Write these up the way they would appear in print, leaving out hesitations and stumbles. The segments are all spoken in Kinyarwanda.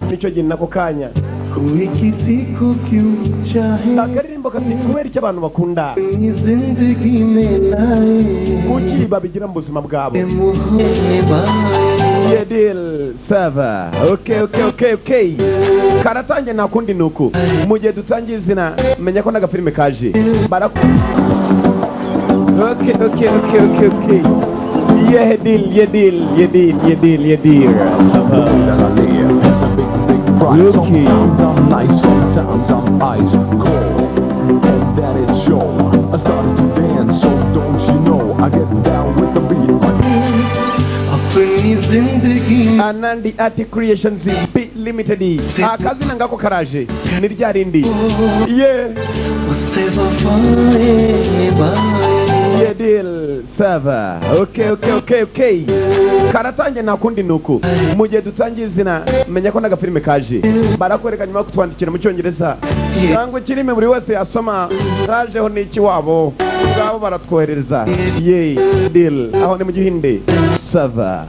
nicyo gihe nako kanya कोई किसी को क्यों चाहे akaririmbo kati kubera icyo abantu bakunda जिंदगी में लाए kuki babigira mu buzima bwabo मोहब्बत Yedil Sava. Okay. Karatange nakundi nuku. Muje dutangiye izina menya ko n'agafilme kaje. Okay. Yedil Sava. Okay. I'm nice, sometimes I'm ice cold. And that it show. I started to dance, so don't you know I get down with the beat. अपनी जिंदगी Anandi Art Creations B Limited. Akazi nangako karaje. Ni rya rindi. Yeah. उससे वफाएं बाएं Yedil Sava. Okay. Karatange nakundi nuku. Muje dutangiye izina menya ko n'agafilme kaje. Barakwereka nyuma kutwandikira mu cyongereza. Cyangwa kirime buri wese yasoma kajeho n'iki wabo. Ngabo baratwohereza. Yedil aho ni mu gihinde. Sava.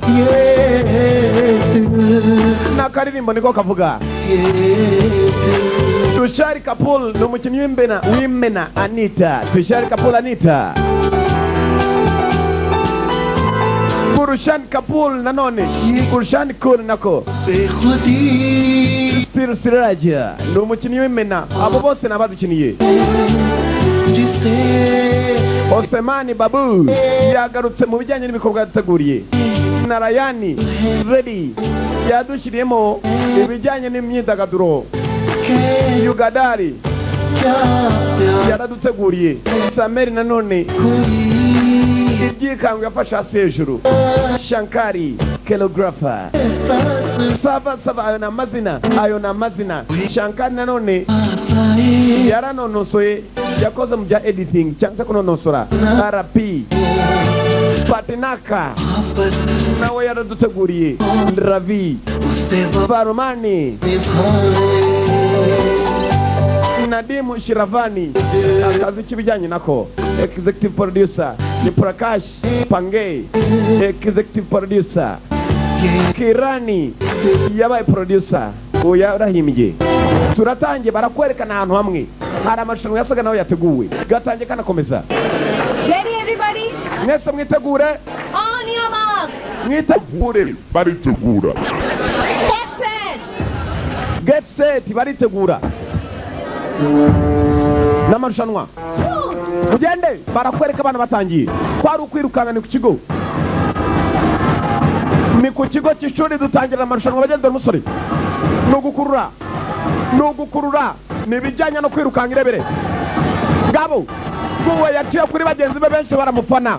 Na karirimbo niko kavuga. Tushari Kapul ni umukinnyi w'imena Anita. Tushari Kapul Anita. Gurushan Kapul nanone. Gurushan Kur nako. बेखुदी Stir Siraja ni umukinnyi w'imena. Abo bose nabadukiniye. जिसे Osemani Babu yagarutse mu bijyanye n'ibikorwa yateguriye. Narayani Ready yadushyiriyemo ibijyanye n'imyidagaduro. Yugadari yaraduteguriye. Sameri nanone ibyikango yafashe hasi hejuru. Shankari Kelographer Sava ayo na mazina. Shankari nanone yaranonosoye yakoze mu bya editing cyangwa se kunonosora. RP Patinaka nawe yaraduteguriye. Ravi Farumani Nadimu Shiravani akazi k'ibijyanye nako. Executive producer ni Prakash Pange. Executive producer Kirani yabaye producer uyarahimbye. Turatangiye barakwerekana ahantu hamwe hari amarushanwa yasaga naho yateguwe. Gatangiye kanakomeza. Ready, everybody? Mwese mwitegure. On your marks. Mwitegure baritegura. Get set baritegura. N'amarushanwa mugende barakwereka abana batangiye. Kwari ukwirukanga ni ku kigo. Ni ku kigo cy'ishuri dutangira amarushanwa bagenda umusore. Nugukurura ni bijyanye no kwirukanga irebere. Ngabo kuwe yaciye kuri bagenzi be benshi baramufana.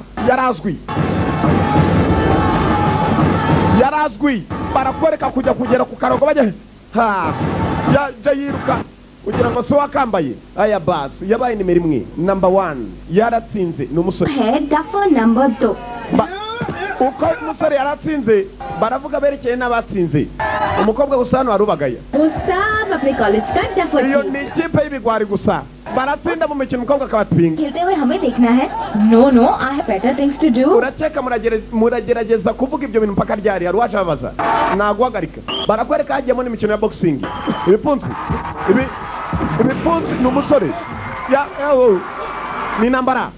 Yarazwi barakwereka kugera ku karongo bajye yiruka ugira ngo se wakambaye. Aya bas yabaye nimero 1 number 1 yaratsinze ni umusore. Head duffer number 2. Uko umusore yaratsinze baravuga berekeye n'abatsinze. Umukobwa gusa hano arubagaya. Usab apne college ka duffer Iyo team. ni ikipe y'ibigwari gusa. Baratsinda mu mikino umukobwa akabatwinga. खेलते हुए हमें देखना है. No, I have better things to do. Urakeka muragerageza kuvuga ibyo bintu mpaka ryari hari waje babaza. Naguhagarika. Barakwereka hagiyemo n'imikino ya boxing. Ibipfunsi ni umusore. Ni nambara.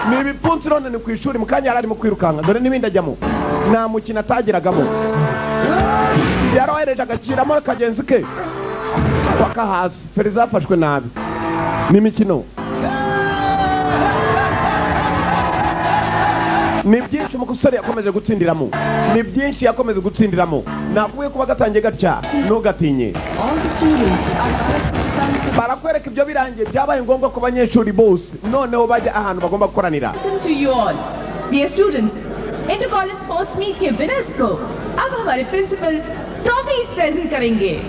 Ni ibipfunsi none ni ku ishuri mu kanya yararimo kwirukanga. Dore n'ibindi ajyamo. Nta mukino atagiragamo. Yarohereje agakiramo kagenzi ke. Paka hasi. Feriza afashwe nabi. Ni mikino. Ni byinshi umusore yakomeje gutsindiramo. Nakuye kuba gatangiye gatya ntugatinye. Barakwereka ibyo birangiye byabaye ngombwa ku banyeshuri bose noneho bajya ahantu bagomba gukoranira. To you all, dear students, inter-college sports meet के winners को अब हमारे principal trophies present करेंगे.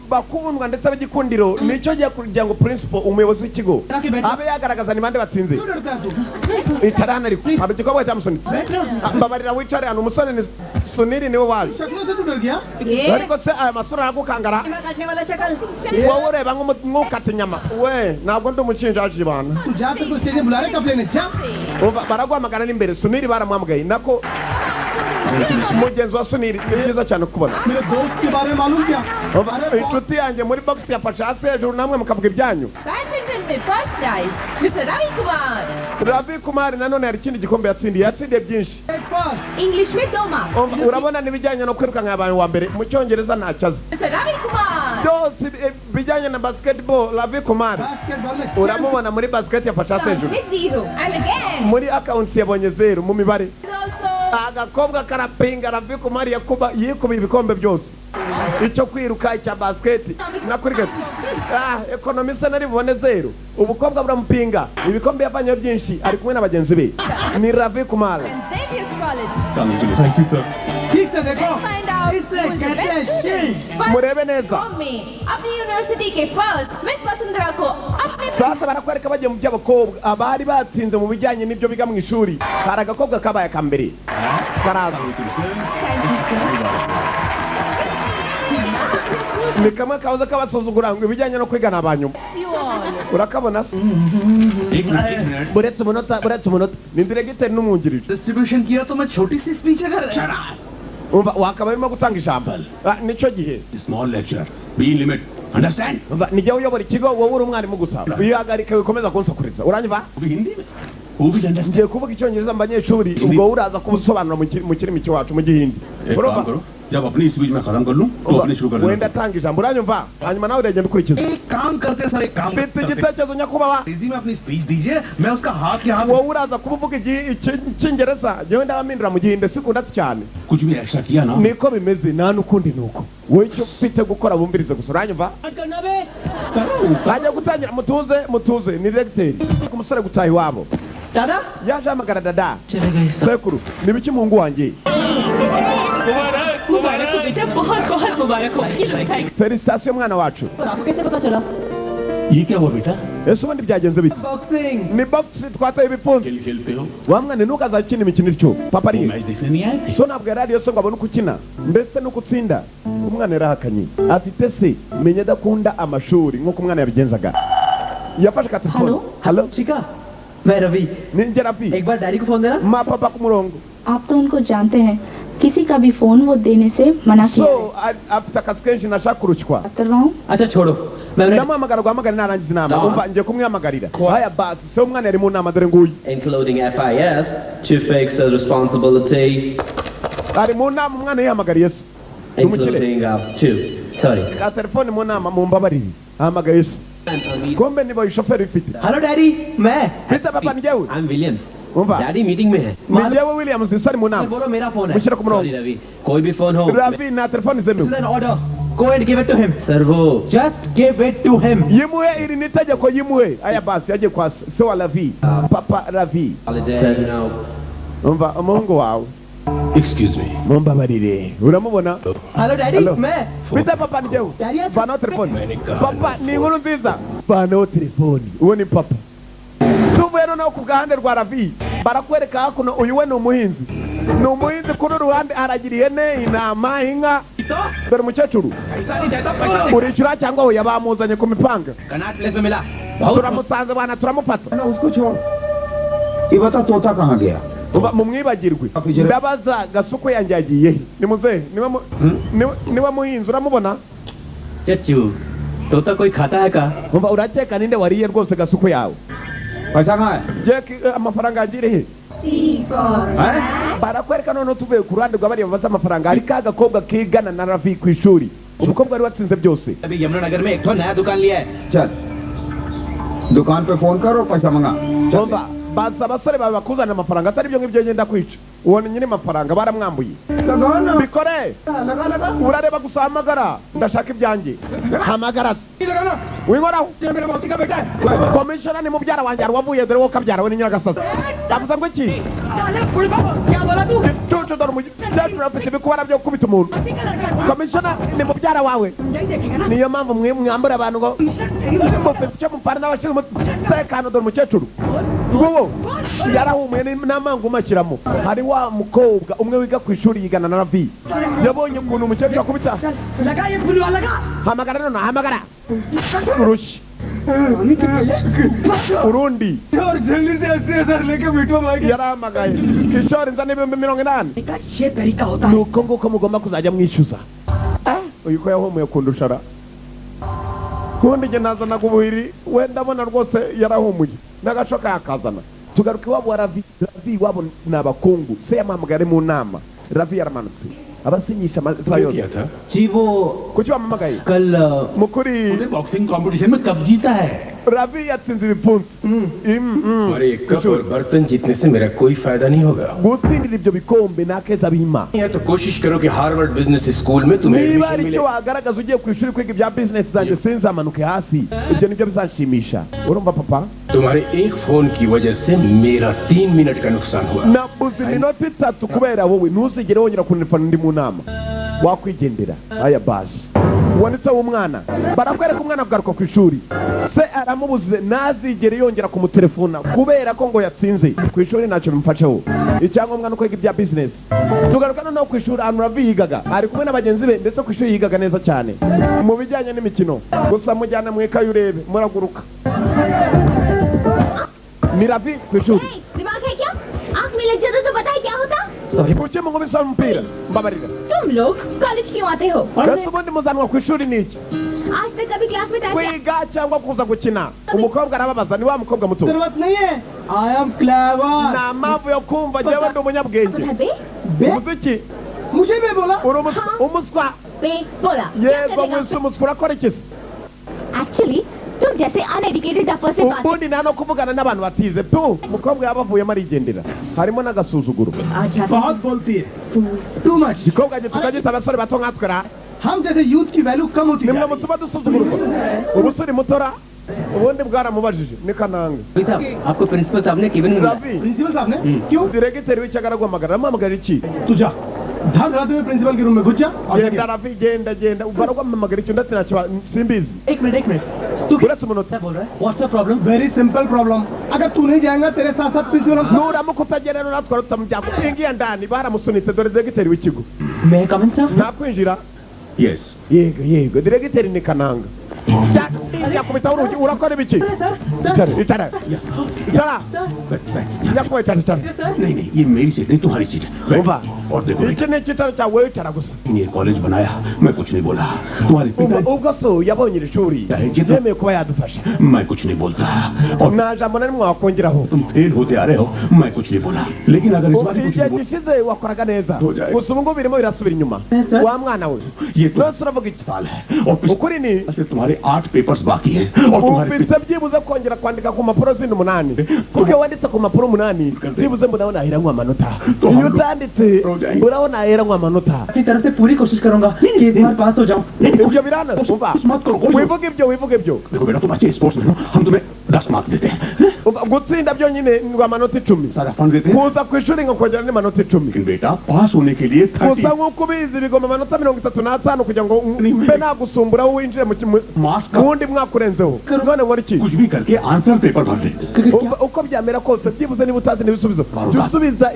Bakundwa ndetse ab'igikundiro nicyo giye kugira ngo principal umuyobozi w'ikigo abe yagaragaza ni bande batsinze. Itarana ariko ab'igikobwa cyamusunitse. Mbabarira wicare hano umusore ni Suniri niwe waje. Ariko se aya masura aragukangara. काटने वाला शक्ल. Wowe ureba nk'ukata inyama. We ntabwo ndi umucinjaji bana. जाते को स्टेज में बुला रहे कब लेने जा Baraguhamagara n'imbere Suniri baramuhamagaye nako mugenzi wa Suniri ni byiza cyane kubona मेरे दोस्त के बारे में मालूम क्या inshuti yanjye muri box yafashe hasi hejuru namwe mukavuga ibyanyu badminton में first prize mister Ravi Kumar Ravi Kumar nanone hari ikindi gikombe yatsindiye byinshi English में 2 marks. urabona n'ibijyanye no kwirukanka yabaye wa mbere mu cyongereza ntacyazi mister Ravi Kumar byose bijyanye na basketball Ravi Kumar basketball में uramubona muri basket yafashe hasi Counts hejuru with 0. and again muri accounts yabonye 0 mu mibare is also agakobwa karapinga Ravi Kumar yikubiye ibikombe byose icyo kwiruka icya basket na cricket economist nari bubone 0 ubukobwa buramupinga ibikombe yavanye byinshi ari kumwe na bagenzi be ni Ravi Kumar and Xavier's College. Thank you sir ठीक से देखो Find out इसे who is the कहते हैं best shield student. murebe neza form में अपनी यूनिवर्सिटी के first miss Vasundhara को अपने sasa barakwereka bagiye mu by'abakobwa abari batsinze mu bijyanye n'ibyo biga mu ishuri hari agakobwa kabaye akambere karaza ni kamwe kahoze kabasuzugura ngo ibijyanye no kwiga ni abanyuma you all. urakabona se uretse umunota ni diregiteri n'umwungirije distribution किया तो मैं छोटी सी स्पीच अगर umva wakaba urimo gutanga ijambo nicyo gihe Small lecture. Be in limit. Understand? umva nijye uyobora ikigo wowe uri umwarimu gusa wihagarike wikomeza kunsakuriza uranyumva Be Hindi mein. Who will understand? ngiye kuvuga icyongereza mu banyeshuri ubwo uraza kubusobanura mu kirimi cy'iwacu mu gihindi एक काम करो जब अपनी स्पीच में खत्म कर लूं तो अपनी शुरू कर wenda देना tanga ijambo uranyumva hanyuma nawe uragenda ukurikiza एक काम करते सर एक काम mfite igitekerezo nyakubahwa इजी में अपनी स्पीच दीजिए मैं उसका हाथ के हाथ wowe uraza kuba uvuga icyongereza njyewe ndabamindura mu gihinde sikundatse cyane कुछ भी एक्स्ट्रा किया ना niko bimeze nta n'ukundi ni uko wowe icyo ufite gukora bumvirize gusa uranyumva hajya gutangira mutuze ni diregiteri umusore gutaha iwabo दादा yaje ahamagara dada चले गए सब sekuru ni biki muhungu wanjye मुबारक हो बेटा बहुत बहुत मुबारक हो ये लो मिठाई felicitasiyo mwana wacu और आपको कैसे पता चला ये क्या हुआ बेटा ese ubundi byagenze bite boxing ni box twataye ibipfunsi खेलते हो wa mwana ntukazakina imikino ityo papa ari match देखने नहीं आए so ntabwo yari ariyo se ngo abone uko ukina ndetse no gutsinda umwana yarahakanye afite se menya adakunda amashuri nk'uko umwana yabigenzaga yafashe ka telefone hello halo चिका मैं Ravi ninjye ravi एक बार डैडी को फोन देना ma papa ku murongo आप तो उनको जानते हैं किसी का भी फोन वो देने से मना किया so afite akazi kenshi nashaka kurushywa बात कर रहा हूँ अच्छा छोड़ो मैं उन्हें ndamuhamagara guhamagara narangiza inama No. umva ngiye kumwihamagarira haya basi se umwana yari mu nama dore nguyu including FIS, to fix a responsibility, ari mu nama umwana yihamagariye se Numukire. including two. Sorry. ka telefone mu nama mumbabarire ahamagaye se kumbe niba shoferi ifite hello daddy मैं Peter papa ni jewe I'm Williams. umva Daddy meeting में है. ni jewe Williams usari mu मैं nama बोलो मेरा फोन है mushyira ku Sorry murongo Ravi. कोई भी phone हो. Ravi na telefone This is zemewe an order go and give it to him Sir वो just give it to him yimuhe iri ni itegeko yimuhe aya basi yagiye kwa se wa Ravi papa Ravi holiday. Sir now. umva umuhungu wawe Excuse me. mumbabarire uramubona hello daddy Hello. मैं Peter papa ni jewe Daddy, yes. vanaho telefone papa ni inkuru nziza vanaho telefone uwo ni papa tuvuye noneho ku gahande rwa Ravi barakwereka hakuno uyu we ni umuhinzi kuri uruhande aragira ihene intama inka dore umukecuru uricura cyangwa we yabamuzanye ku mipanga Connaught place में मिला. turamusanze bana turamufata उसको छोड़ ये बता तोता कहाँ गया Umva, mumwibagirwe ndabaza gasuku yanjye yagiye he ni muzehe niwe muhinzi uramubona चच्चू तोता कोई खाता है का? umva urakeka ninde wariye rwose gasuku yawe पैसा कहाँ है Jack amafaranga yagire he C for barakwereka noneho tuvuye ku ruhande rwa bariya babaza amafaranga hari ka gakobwa kigana na Ravi ku ishuri umukobwa wari watsinze byose अभी यमुनानगर में एक ठो नया दुकान लिया है. चल दुकान पे फोन कर और पैसा मंगा umva baza abasore bawe bakuzana amafaranga atari byo ngibyo ngenda kwica uwo ni nyiri amafaranga baramwambuye लगाना bikore urareba gusa hamagara ndashaka ibyanjye hamagara se winkoraho komishona ni mubyara wanjye hari uwavuye dore wowe ukabyara we ni nyiragasazi yavuze ngo iki cucu dore umukecuru afite ibikubara byo gukubita umuntu komishona ni mubyara wawe niyo mpamvu mwambura abantu ngo mufite icyo mupana n'abashinzwe umutekano dore umukecuru nguwo yarahumuye n'amangu mashyiramo hari wa mukobwa umwe wiga ku ishuri yigana na Ravi yabonye ukuntu umukecuru akubita hamagara none hamagara urushyi urundi और जल्दी से 80,000 लेके बिटवा मांगे yaramagaye kishori nzana ibihumbi 80 का ये तरीका होता है nuko nguko mugomba kuzajya mwishyuza uyu ko yahumuye kundushara kundi nge nazanaga ubuhiri we ndabona rwose yarahumuye n'agashoka yakazana tugaruka iwabo wa Ravi iwabo ni abakungu se yamamagare mu nama Ravi yaramanutse abasinyisha amasaha yose जी वो kuki wamamagaye कल mukuri boxing competition में कब जीता है Ravi yatsinze ibipfunsi अरे कप और बर्तन जीतने से मेरा कोई फायदा नहीं होगा gutsindira ibyo bikombe nakeza bima या तो कोशिश करो कि हार्वर्ड बिजनेस स्कूल में तुम्हें niba एडमिशन ari मिले cyo wagaragaza ugiye ku ishuri kwiga ibya business zanjye sinzamanuke hasi ibyo nibyo bizanshimisha urumva papa तुम्हारे एक फोन की वजह से मेरा 3 मिनट का नुकसान हुआ nabuze iminota 3 kubera wowe ntuzigere wongera kuntelefona ndi mu nama wakwigendera aya basi wanditse umwana barakwereka umwana kugaruka ku ishuri se aramubuze nazigere yongera kumutelefona kubera ko ngo yatsinze ku ishuri ntacyo bimufasheho icyangombwa no kwiga ibya business tugaruka noneho ku ishuri ahantu Ravi yigaga ari kumwe n'abagenzi be ndetse ku ishuri yigaga neza cyane mu bijyanye n'imikino gusa mujyana mu ikayi urebe muraguruka ni Ravi ku ishuri दिमाग है क्या आँख में लग जाता तो बताए क्या होता kuki mu ngumi umupira mbabarira तुम लोग कॉलेज क्यों आते हो ese ubundi muzanwa ku ishuri ni iki आज तक कभी क्लास में time kwiga cyangwa kuza gukina umukobwa arababaza ni wa mukobwa muto जरूरत नहीं है I am clever nta mpamvu yo kumva njyewe ndi umunyabwenge बे umuziki मुझे भी बोला uri umuswa बे बोला yego mwese umuswa urakora iki se actually तुम जैसे अनएडुकेटेड डफर से बात ubundi nta no kuvugana n'abantu batize tu umukobwa yabavuyemo arigendera harimo n'agasuzuguro बहुत बोलती है too much igikobwa tukagita abasore bato nkatwe ra हम जैसे यूथ की वैल्यू कम होती nimwe mutuma dusuzugurwa ubusore mutora ubundi bwaramubajije ni kananga साहब आपको प्रिंसिपल साहब ने केबिन में Ravi प्रिंसिपल साहब ने क्यों diregiteri w'ikigo araguhamagara aramuhamagara iki तू जा धक रात में प्रिंसिपल के रूम में घुस जा और genda Ravi genda baraguhamagara icyo ndetse ntacyo simbizi एक मिनट तू uretse umunota बोल रहा है what's the problem very simple problem अगर तू नहीं जाएगा तेरे साथ साथ principal nuramuka utagera rero natwe tutamujyana ingiya ndani baramusunitse dore diregiteri w'ikigo मैं come in sir nakwinjira Yes. yego diregiteri ni kananga yakubita urugi urakora ibiki itara nyakubahwa itara नहीं नहीं ये मेरी सीट नहीं तुम्हारी सीट है umva और देखो बेटा, iki ni igitaro cyawe itara gusa ये कॉलेज बनाया मैं कुछ नहीं बोला तुम्हारे पिता ubwo so yabonye iri shuri yemeye kuba yadufasha मैं कुछ नहीं बोलता और nta jambo na rimwe wakongeraho तुम फेल होते आ रहे हो मैं कुछ नहीं बोला लेकिन अगर इस बार कुछ igihe नहीं बोला gishize wakoraga neza gusa ubu ngubu birimo birasubira inyuma wa mwana we ये तो nose uravuga iki साल है और पिछले ukuri ni से तुम्हारे 8 पेपर्स बाकी हैं और तुम्हारे ufite byibuze kongera kwandika ku mpapuro zindi 8 kuko wanditse ku mpapuro 8 byibuze mbona ahiranywa amanota iyo utanditse urabona ahiranywa amanota अपनी तरफ से पूरी कोशिश करूंगा कि इस बार पास हो जाऊं ibyo birana umva wivuga ibyo देखो बेटा तुम अच्छे स्पोर्ट्समैन हो हम तुम्हें 10 मार्क देते हैं gutsinda byonyine ngo amanota 10 सारा फंड देते हैं kuza ku ishuri ngo kongera n'amanota 10 लेकिन बेटा पास होने के लिए 30 gusa nk'uko ubizi bigoma amanota 35 kugira ngo mbe nagusumbura wowe winjire mu marks का wundi mwaka urenzeho none nkora iki कुछ भी करके आंसर पेपर भर दे uko byamera kose byibuze niba utazi n'ibisubizo jya usubiza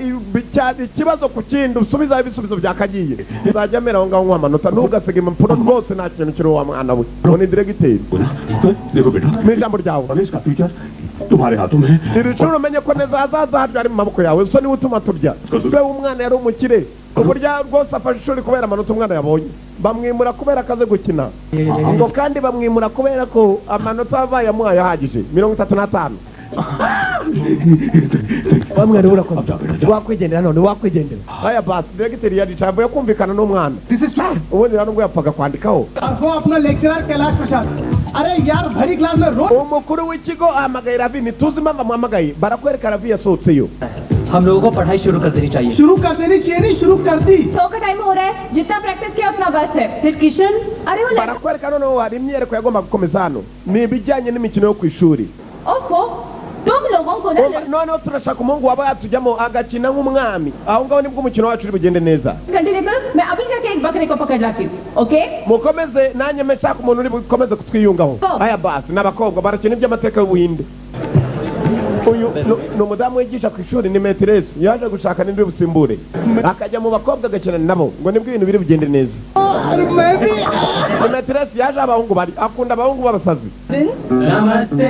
ikibazo ku kindi usubizaho ibisubizo byakagiye uzajya amera aho ngaho nk'amanota ntugasige impapuro rwose nta kintu kiriho wa mwana we uwo ni diregiteri देखो बेटा mu ijambo ryawe college का फ्यूचर तुम्हारे हाथों में है iri shuri umenye ko neza hazaza haryo ari mu maboko yawe so niwe utuma turya se umwana yari umukire uburyo rwose afashe ishuri kubera amanota umwana yabonye bamwimura kubera akaze gukina ngo kandi bamwimura kubera ko amanota yabaye amuhaye ahagije 35 bamwe rero urakoze wakwigendera none wakwigendera aya basi diregiteri yaricaye kumvikana n'umwana ubundi rero nubwo yapfaga kwandikaho वो अपना लेक्चरर कैलाश प्रसाद अरे यार भरी क्लास में रोज umukuru w'ikigo ahamagaye Ravi ntituzi impamvu amuhamagaye barakwereka Ravi yasohotseyo हम लोगों को पढ़ाई शुरू कर देनी चाहिए शुरू कर देनी चाहिए नहीं शुरू कर दी शो का टाइम हो रहा है जितना प्रैक्टिस किया उतना बस है फिर किशन अरे वो barakwereka noneho hari imyereko yagomba gukomeza hano ni ibijyanye n'imikino yo ku ishuri ओफो तुम लोगों को ना noneho turashaka umuhungu waba yatujyamo agakina nk'umwami aho ngaho nibwo umukino wacu uri bugende neza continue करो मैं अभी जाके एक बकरे को पकड़ लाती हूँ okay mukomeze nanjye meshaka umuntu uri bukomeze kutwiyungaho aya basi n'abakobwa barakina iby'amateka y'ubuhinde uyu ni umudamu wigisha ku ishuri ni metiresi yaje gushaka n'indi busimbure akajya mu bakobwa agakina nabo ngo nibwo ibintu biri bugende neza ni metiresi Grace yaje abahungu bari akunda abahungu b'abasazi. नमस्ते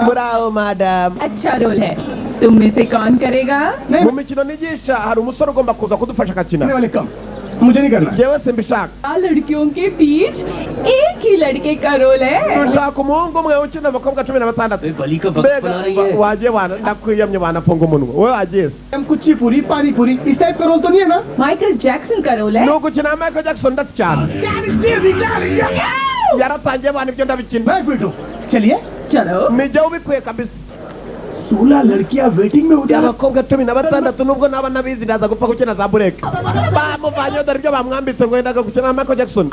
Bravo madam. अच्छा रोल है तुम में से कौन करेगा Mu mikino nigisha hari umusore ugomba kuza kudufasha akakina. मुझे नहीं करना Jewe simbishaka. लड़कियों के बीच एक ही लड़के का रोल है Dushaka umuhungu umwe ukina abakobwa 16. बली का वक्त बना रही है waje wana ndakwiyamye wanafunga umunwa. Wewe ageze. हम कुछ पूरी पानी पूरी इस टाइप का रोल तो नहीं है ना माइकल जैक्सन का रोल है No gukina Michael Jackson ndacyane. Yaratangiye abantu ibyo ndabikina. मैं फिट चलिए चलो Nijya ubikwiye kabisa. 16 लड़कियां वेटिंग में उधर Abakobwa 16 nubwo naba nabizi ndaza gupfa gukina za bureke. Bamuvanye dore ibyo bamwambitse ngo yendaga gukina Michael Jackson.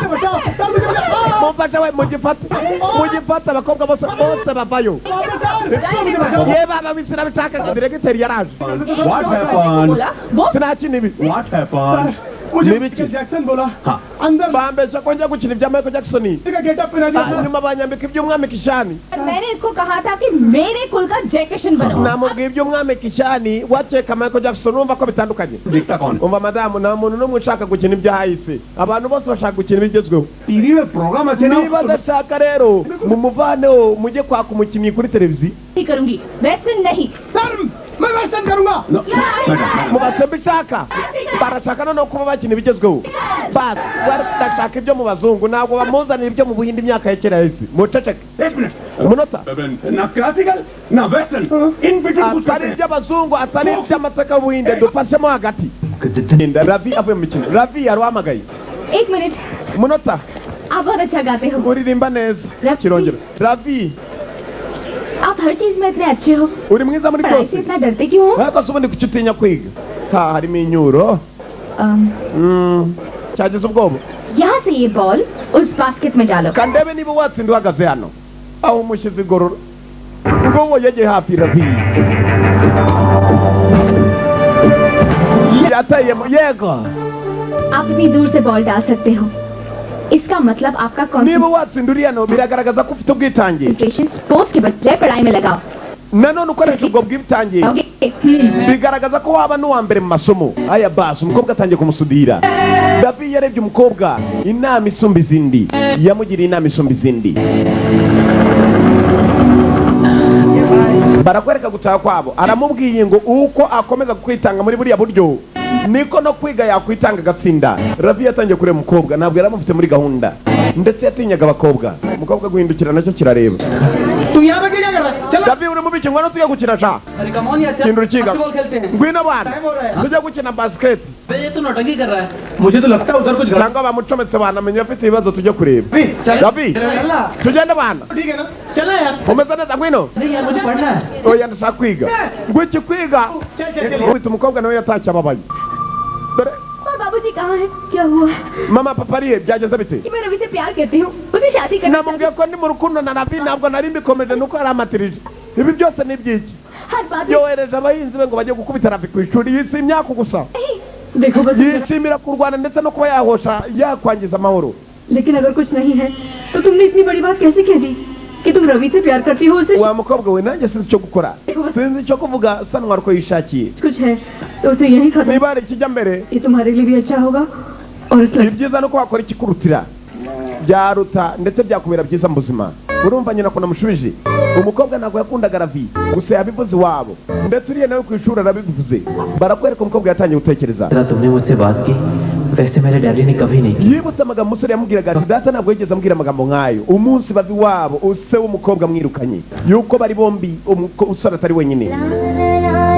Mumfashe we mugifata abakobwa bose bavayo. Ye baba bisira bishaka director yaraje. What happened? Sinakina ibi. What happened? मुझे Michael Jackson बोला अंदर Bambesha ko njya gukina ibya Michael Jackson. का गेटअप पे ना Nyuma banyambika iby'umwami Kishani. मैंने इसको कहा था कि मेरे कुल का जैकेशन बनाओ Namubwiye iby'umwami Kishani wakeka Michael Jackson umva ko bitandukanye. देखता कौन? Umva madamu nta muntu n'umwe ushaka gukina ibyahise. Abantu bose bashaka gukina ibigezweho. TV में प्रोग्राम अच्छे ना Niba adashaka rero mumuvaneho mujye kwaka umukinnyi kuri televiziyo. नहीं करूंगी वैसे नहीं सर मैं वेस्टर्न करूंगा Mubatse mbishaka. Barashaka no kuba bakina ibigezweho. Bas barashaka ibyo mu bazungu ntabwo bamuzanira ibyo mu buhindi imyaka ya kera yahise. Muceceke. Umunota. ना क्लासिकल ना western in between कुछ Atari iby'abazungu atari iby'amateka y'ubuhinde dufashemo hagati. Ravi avuye mu mikino. Ravi yaruhamagaye. एक minute Umunota. आप बहुत अच्छा गाते हो Uririmba neza. Ravi. Kirongera. Ravi. आप हर चीज में इतने अच्छे हो Uri mwiza muri पढ़ाई से byose. इतना डरते क्यों हो Ariko se ubundi kuki utinya kwiga? Ha harimo inyuro. Cyagize ubwoba. यहाँ से ये बॉल उस बास्केट में डालो Kandebe niba watsinda uhagaze hano. Aho umushyize igorora. Ngo yegeye hafi Ravi. Yatayemo yego. आप इतनी दूर से बॉल डाल सकते हो इसका मतलब आपका Niba watsinda uri hano biragaragaza ko ufite ubwitange. Concentration sports के बजाय पढ़ाई में लगाओ Nanone ukoresha ubwo bwitange. Bigaragaza ko waba n'uwa mbere mu masomo. Aya basi umukobwa atangiye kumusudira. Ravi yarebye umukobwa inama isumba izindi. Yamugiriye inama isumba izindi. Barakwereka gutaha kwabo. Aramubwiye ngo uko akomeza kwitanga muri buriya buryo niko no kwiga yakwitanga agatsinda. Ravi yatangiye kureba umukobwa ntabwo yaramufite muri gahunda. Ndetse yatinyaga abakobwa. Umukobwa guhindukira nacyo kirareba. तू यहाँ पे क्या कर रहा है चल Ravi uri mu biki ngwana tujya gukina sha. अरे come on यार Kintu ukiga. बास्केटबॉल खेलते हैं Ngwino bana. Tujya gukina basket. बे ये तो नौटंकी कर रहा है मुझे तो लगता है उधर कुछ Cyangwa bamucometse banamenye afite ibibazo tujye kureba. Ravi tugende bana. ठीक है ना चलना यार Umeze neza ngwino. नहीं यार मुझे पढ़ना है Oya ndashaka kwiga. Ngwiki kwiga. चल चल चल Wita umukobwa nawe yatashye ababaye. Dore और बाबूजी कहाँ हैं क्या हुआ mama papa ariye byagenze bite? कि मैं रवि से प्यार करती हूँ उसे शादी करना Namubwiye ko ndi mu rukundo na Ravi ntabwo nari mbikomeje nuko yari amatirije. Ibi byose ni ibyiki. हर बात Yohereje abahinzi be ngo bajye gukubita Ravi ku ishuri yisi imyaka gusa. देखो बस Yishimira kurwana ndetse no kuba yahosha yakwangiza amahoro. लेकिन अगर कुछ नहीं है तो तुमने इतनी बड़ी बात कैसे कह दी कि तुम रवि से प्यार करती हो उसे Wa mukobwa we nanjye sinzi icyo gukora. Sinzi icyo kuvuga sanwa ko yishakiye. कुछ है तो उसे यही खत्म Niba hari ikijya mbere ये तुम्हारे लिए भी अच्छा होगा और उस लड़की ibyiza nuko wakora ikikurutira. Byaruta ndetse byakubera byiza mu buzima. Urumva nyina ko namushubije. Umukobwa ntabwo yakundaga Ravi gusa yabivuze iwabo. Ndetse uriye nawe ku ishuri arabivuze. Barakwereka umukobwa yatangiye gutekereza. तेरा तुमने मुझसे बात की वैसे मेरे डैडी ने कभी नहीं की Yibutse amagambo umusore yamubwiraga ati data ntabwo yigeze ambwira amagambo nk'ayo. Umunsi bava iwabo use w'umukobwa mwirukanye. Yuko bari bombi umusore atari wenyine.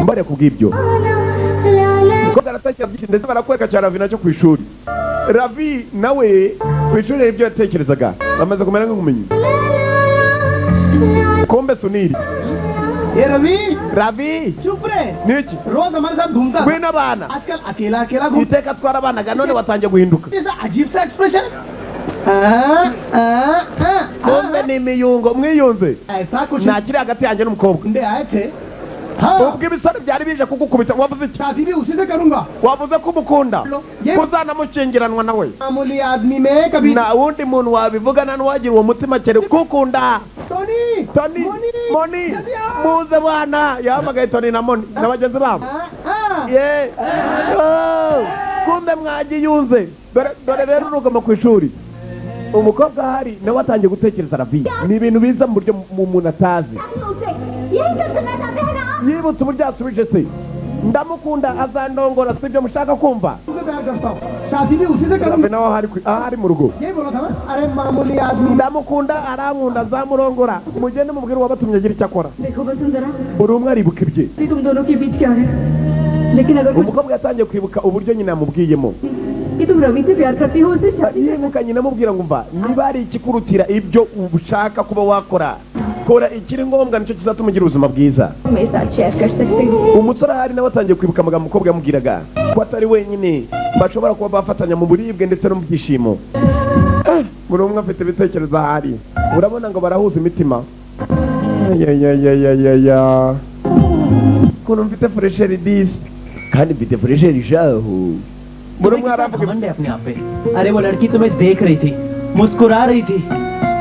Mbare kubw'ibyo. Umukobwa aratekereza byinshi ndetse barakwereka cyane Ravi nacyo ku ishuri. Ravi nawe ku ishuri hari ibyo yatekerezaga. Bamaze kumera nk'ubumenyi. Kombe Suniri. ये रवि Ravi चुप रहे niki? रोज हमारे साथ घूमता था। Ngwino abana. आजकल अकेला अकेला घूमता Iteka twarabanaga none watangiye guhinduka. है। ऐसा अजीब सा expression Kombe ni imiyungo mwiyunze. ऐसा कुछ Ntakiri hagati yanjye n'umukobwa. गुंडे आए थे हाँ Ubwo ibisore byari bije kugukubita wavuze iki? शादी भी उसी से करूंगा Wavuze ko umukunda kuzanamukingiranwa nawe. मामूली आदमी में कभी Na wundi muntu wabivugana n'uwagira uwo mutima kere kukunda. Tony Tony Moni muze bwana yahamagaye Tony na Moni na bagenzi babo. Ye kumbe mwagiyunze. Dore rero urugama ku ishuri. umukobwa ahari nawe atangiye gutekereza Ravi. Ni ibintu biza mu buryo umuntu atazi. Yibutse uburyo yasubije se, ndamukunda azandongora, sibyo mushaka kumva? Ravi nawe ahari mu rugo. Ndamukunda arankunda azamurongora, mugende mubwire uwabatumye agira icyo akora. Buri umwe aribuka ibye. Umukobwa yatangiye kwibuka uburyo nyina yamubwiyemo. Yibuka nyina amubwira ngo umva, niba ari ikikurutira ibyo ushaka kuba wakora, kora ikiri ngombwa nicyo kizatuma ugira ubuzima bwiza. Umusore ahari nawe atangiye kwibuka amagambo umukobwa yamubwiraga ko atari wenyine bashobora kuba bafatanya mu buribwe ndetse no mu byishimo. Buri umwe afite ibitekerezo ahari, urabona ngo barahuza imitima. Kuno mfite fresheri disi kandi mfite fresheri jaho. बड़े घमंड है अपने आप पे। अरे वो लड़की तुम्हें देख रही थी, मुस्कुरा रही थी,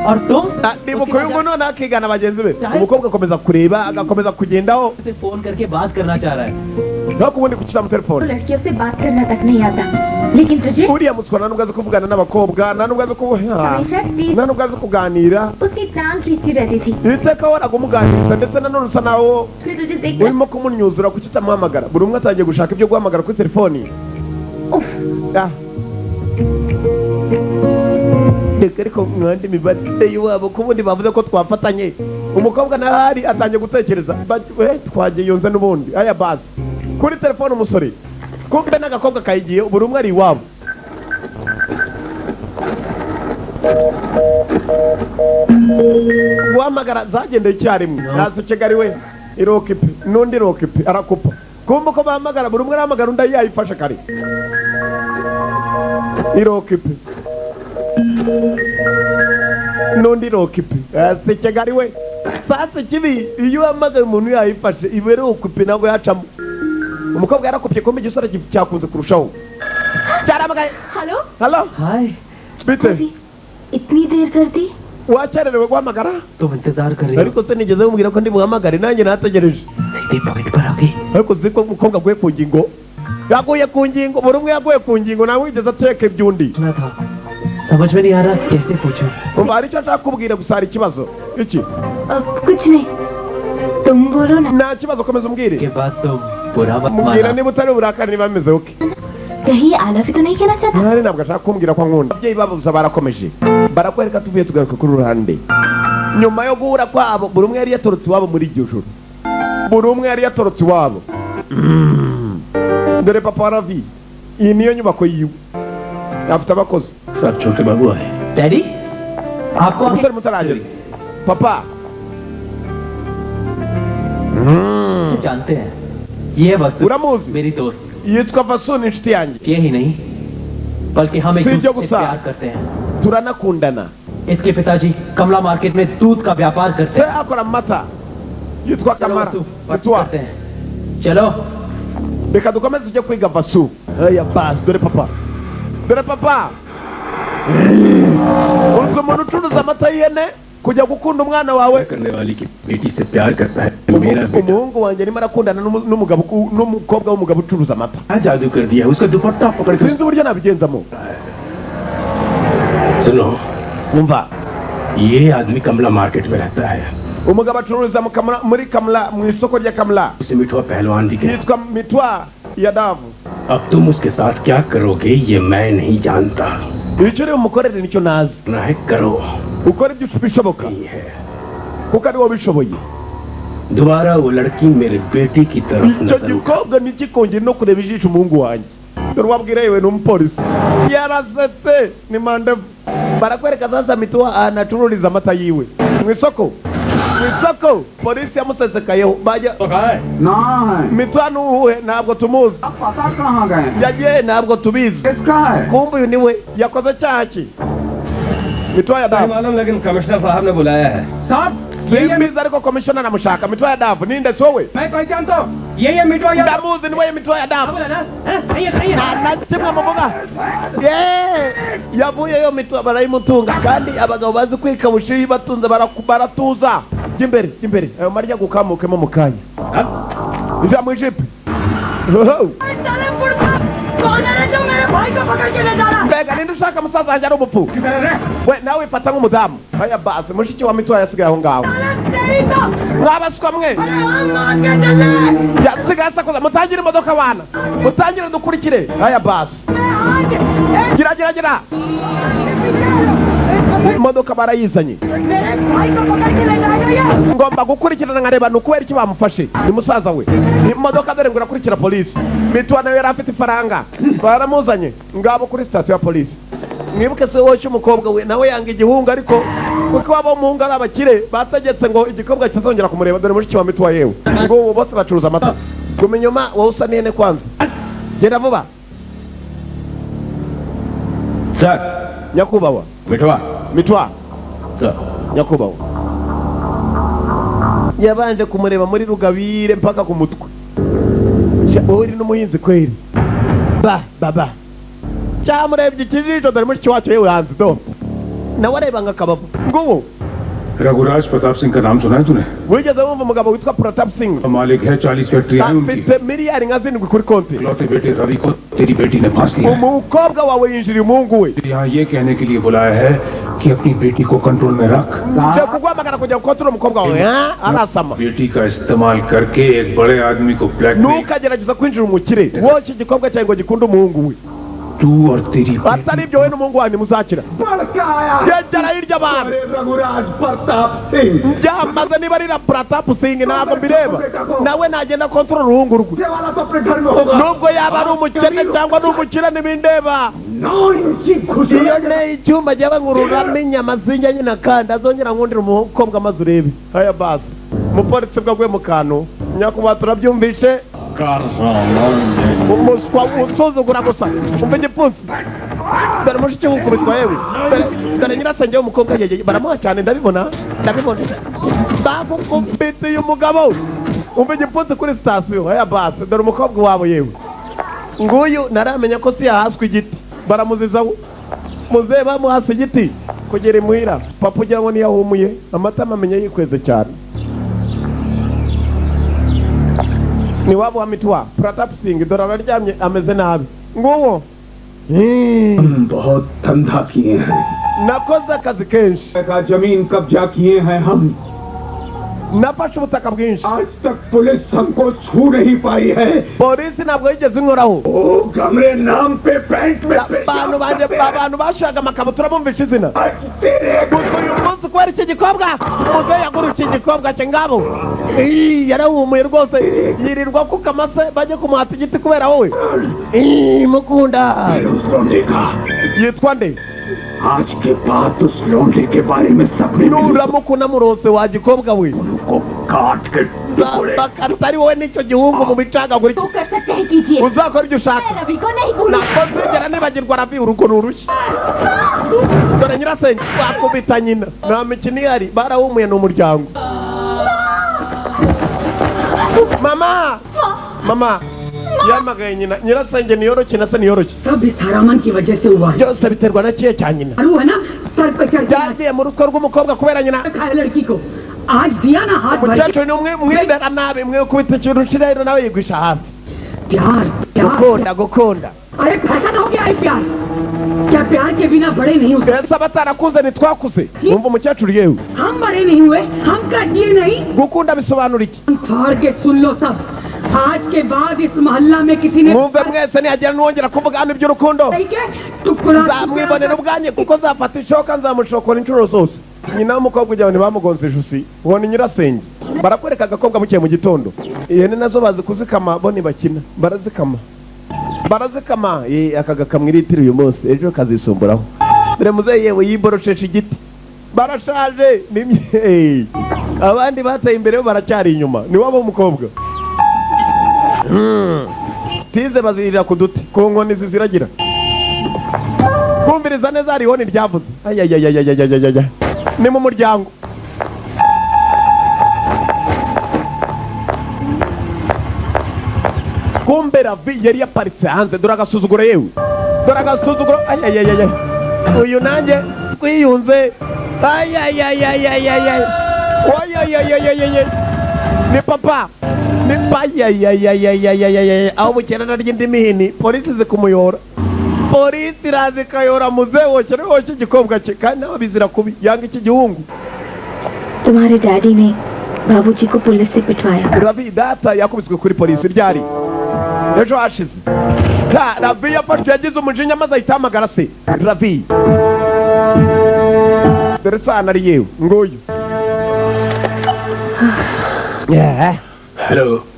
और तुम? देखो ये उन्होंने ना क्या गाना बजाने में, umukobwa akomeza kureba, agakomeza kugendaho, उसे फोन करके बात करना चाह रहा है। Nakubundi kuchita mu telefone. लड़कियों से बात करना तक नहीं आता, लेकिन तुझे? uriya mutswa nta nubwo azi kuvugana n'abakobwa, nta nubwo azi kuganira. उसकी टांग खींचती रहती थी। iteka waraga umuganiriza ndetse nanone usa naho urimo kumunyuzura kuki utamuhamagara. Buri umwe atangiye gushaka ibyo guhamagara kuri telefoni. Reka ariko mwandi mibare y'iwabo ko ubundi bavuze ko twafatanye. Umukobwa nahari atangiye gutekereza, twagiye yonza n'ubundi aya basi kuri telefone umusore, kumbe n'agakobwa kayigiye, buri umwe ari iwabo. Guhamagara zagendeye icyarimwe, nase Kigali we irokipe n'undi rokipe arakupa. Kumbe ko bahamagara, buri umwe arahamagara undi yayifashe kare. Irokipe n'undi rokipe ase Kigali we. Sasa kibi iyo uhamagaye umuntu yayifashe ibere rokipe ntabwo yacamo. Umukobwa yarakopye kombe igisore cyakunze kurushaho. Cyaramagaye. Hello? Hello? Hi. Bite? इतनी देर कर दी? wakererewe guhamagara? तुम इंतजार कर रही हो? ariko se nigeze mubwira ko ndi buhamagare nanjye nategereje. सीधे पॉइंट पर आ गई. ariko ziko umukobwa aguye ku ngingo. yaguye ku ngingo, buri umwe yaguye ku ngingo, nawe wigeze ateka ibyundi. समझ में नहीं आ रहा कैसे पूछूं. umva hari icyo nshaka kubwira gusa hari ikibazo. iki? कुछ नहीं. तुम बोलो ना. nta kibazo, komeza umbwire. के बाद तुम बुरा मत mubwira niba utari uburakari niba bimeze oke. कहीं आलफी तो नहीं कहना चाहता? ntari ntabwo ashaka kumbwira ko nkunda. ababyeyi babuza barakomeje barakwereka tuvuye tugaruka kuri ruhande. nyuma yo guhura kwabo buri umwe yari yatorotse iwabo muri iryo joro. buri umwe yari yatorotse iwabo. dore papa wa Ravi, iyi niyo nyubako yiwe, afite abakozi. सब छोटे बाबू आए. डैडी आपको umusore mutarageze. papa जानते हैं ये बस uramuzi? मेरी दोस्त yitwa Vasu, ni inshuti yanjye. ये ही नहीं बल्कि हम एक Si ibyo दूसरे से gusa. प्यार करते हैं. turanakundana. इसके पिताजी कमला मार्केट में दूध का व्यापार करते se हैं. akora amata, yitwa चलो Kamara. वसु, Yitwa करते हैं. चलो reka dukomeze tujye kwiga Vasu. aya basi dore papa, dore papa. uzi umuntu ucuruza amata y'ihene kujya gukunda umwana wawe? करने वाली की बेटी से प्यार करता है मेरा बेटा. umuhungu wanjye arimo arakundana n'umukobwa w'umugabo ucuruza amata. जादू कर दिया उसका दुपट्टा पकड़ के. sinzi uburyo nabigenzamo. सुनो umva, ये आदमी कमला मार्केट में रहता है. umugabo acururiza muri Kamla, mu isoko rya Kamla. उसे मिठुआ पहलवान भी कहते हैं. yitwa Mitwa ya Davu. अब तुम उसके साथ क्या करोगे ये मैं नहीं जानता. icyo rero umukorere nicyo nazi. ना है करो. ukora ibyo bishoboka kuko ari wowe bishoboye. दोबारा वो लड़की मेरे बेटी की तरफ icyo नजर gikobwa ntikikongere no kureba ijisho umuhungu wanjye. dore wabwira yewe ni umupolisi yarasetse ni mandevu. barakwereka sasa Mitwa ahantu acururiza amata yiwe mu isoko. mu isoko polisi yamusesekayeho bajya Mitwa n'uwuhe ntabwo tumuzi. पता कहाँ गए? yagiye ntabwo tubizi. किसका है? kumbe uyu niwe yakoze cyaha ki? Mitwa ya Davu. मालूम लेकिन कमिश्नर साहब ने बुलाया है. साहब simbizi ariko komishona namushaka. Mitwa ya Davu ninde sowe? मैं पहचानता हूँ. ये मिठुआ या ndamuzi niwe Mitwa ya Davu. kimwe muvuga yavuyeyo Mitwa barayimutunga kandi abagabo bazi kwikabusha iyo batunze baratuza. jya imbere ayo marya gukamukemo mu kanya. njya mu ijipe. कौन है जो मेरे भाई को पकड़ के ले जा रहा है? mbega ninde ushaka musaza wanjye ari umupfu we nawe wifata nk'umudamu aya basi mushiki wa mitwa yasigaye aho ngaho mwabaswa mwe yasigaye asakuza mutangire imodoka abana mutangire dukurikire aya basi gira imodoka barayizanye ngomba gukurikirana nkareba ni ukubera iki bamufashe ni musaza we ni imodoka dore ngo irakurikira polisi mitwa nawe yari afite ifaranga baramuzanye ngabo kuri sitasiyo ya polisi mwibuke se wowe cy'umukobwa we nawe yanga igihunga ariko kuko waba umuhungu ari abakire bategetse ngo igikobwa kitazongera kumureba dore mushiki wa mitwa yewe ngo ubu bose bacuruza amata guma inyuma wowe usa nene kwanza genda vuba sir nyakubahwa mitwa sir nyakubahwa yabanje kumureba muri rugabire mpaka ku mutwe wowe uri n'umuhinzi kweri ba cyamurebye ikijisho dore mushiki wacu yewe hanze do nawe areba nk'akabavu ngubu Raghuraj Pratap Singh का नाम सुना है तूने? wigeze wumva umugabo witwa Pratap Singh मालिक है 40 फैक्ट्रियां हैं उनकी। afite miliyari nka zirindwi kuri konti लौटे बेटे रवि को तेरी बेटी ने फांस लिया है। umukobwa wawe yinjiriye umuhungu we यहाँ ये कहने के लिए बुलाया है कि अपनी बेटी को कंट्रोल में रख। nje kuguhamagara kugira ngo ukontorore umukobwa wawe arasama बेटी का इस्तेमाल करके एक बड़े आदमी को blackmail. ntukagerageza kwinjira umukire woshye igikobwa cyawe ngo gikunde umuhungu we तू और तेरी atari ibyo we n'umuhungu wanyu muzakira yegera hirya abantu Raghuraj Pratap Singh byamaze niba ari na Pratap Singh ntabwo mbireba nawe nagenda kontorora uruhungu rwe ये वाला तो अपने घर में होगा nubwo yaba ari umukene cyangwa n'umukire ntibindeba 9 इंची खुशी iyo nteye icyuma jyewe ngururamo inyama zinjyanye na kandi azongera nkundira umukobwa maze urebe aya basi umupolisi bwaguye mu kantu nyakubahwa turabyumvishe umuswa usuzugura gusa umva igipfunsi dore mushiki wukubitwa yewe dore nyirasenge w'umukobwa yegeye baramuha cyane ndabibona bakukubitiye umugabo umva igipfunsi kuri sitasiyo aya basi dore umukobwa wabo yewe nguyu naramenya ko si yahaswe igiti baramuzizaho muzehe bamuhase igiti kugera imuhira papa ugira ngo ntiyahumuye amatama amenya yikweze cyane ni wabo wa mitwa Pratap Singh dore araryamye ameze nabi nguwo बहुत धंधा किए हैं nakoze akazi kenshi का जमीन कब्जा किए हैं हम nafashe ubutaka bwinshi आज तक पुलिस हमको छू नहीं पाई है polisi ntabwo yigeze inkoraho हमरे नाम पे बैंक में abantu bashaka amakabutura bumvisha izina आज तेरे gusa uyu munsi kubera iki gikobwa muzehe yagurukiye igikobwa cye ngabo yarawumuye rwose yirirwa ku kamase bajye kumuhata igiti kubera wowe mukunda yitwa nde आज के बाद उस लौंडे के बारे में सबने nuramuka unamurose wa gikobwa we को काट के atari wowe n'icyo gihungu mu bicagagura वो कर सकते हैं कीजिए uzakora ibyo ushaka मैं रवि को नहीं भूलूंगा ntabwo nzigera nibagirwa ravi urugo ni urushyi dore nyirasenge wakubita nyina nta mikino ihari barawumuye ni umuryango mama yamagaye nyina nyirasenge niyoroshye na se niyoroshye सब इस हरामन की वजह से हुआ है byose biterwa na kiye cya nyina है ना सर पे चढ़ के byagiye mu rutwe rw'umukobwa kubera nyina खाया लड़की को आज दिया ना हाथ भर के umukecuru ni umwe mwibera nabi mwe ukubita ikintu kirahiro nawe yigwisha hasi प्यार gukunda अरे फैशन हो गया है प्यार क्या प्यार के बिना बड़े नहीं हो सकते ese abatarakuze ntitwakuze wumva umukecuru yewe हम बड़े नहीं हुए हम कटिए नहीं gukunda bisobanura iki फाड़ के सुन लो सब आज के बाद इस मोहल्ला में किसी ने mwumve mwese nihagira n'uwongera kuvuga hano iby'urukundo nzamwibonera ubwanjye kuko nzafata ishoka nzamushokora inshuro zose nyina w'umukobwa ujya ntibamugonze ijosi uwo ni nyirasenge barakwereka agakobwa bukiye mu gitondo ihene nazo bazi kuzikama bo ntibakina barazikama aka gakamwa iritiro uyu munsi ejo kazisumburaho dore muzehe yewe yiboroshesha igiti barashaje abandi bateye imbere bo baracyari inyuma ni wabo w'umukobwa tize bazirira ku duti ku nkoni ziziragira kumviriza neza hariho ntiryavuze ni mu muryango kumbe ravi yari yaparitse hanze dore agasuzuguro yewe dore agasuzuguro uyu nanjye twiyunze ni papa ni bayayayayayayayay aho bukena naryo indi mihini polisi izi kumuyora polisi irazi ikayora muze woshyire woshye igikobwa cye kandi nawe bizira kubi yanga iki gihungu तुम्हारे डैडी ने बाबूजी को पुलिस से पिटवाया Ravi data yakubiswe kuri polisi ryari ejo hashize Ravi yafashwe yagize umujinya maze ahita ahamagara se Ravi dore sana ari yewe nguyu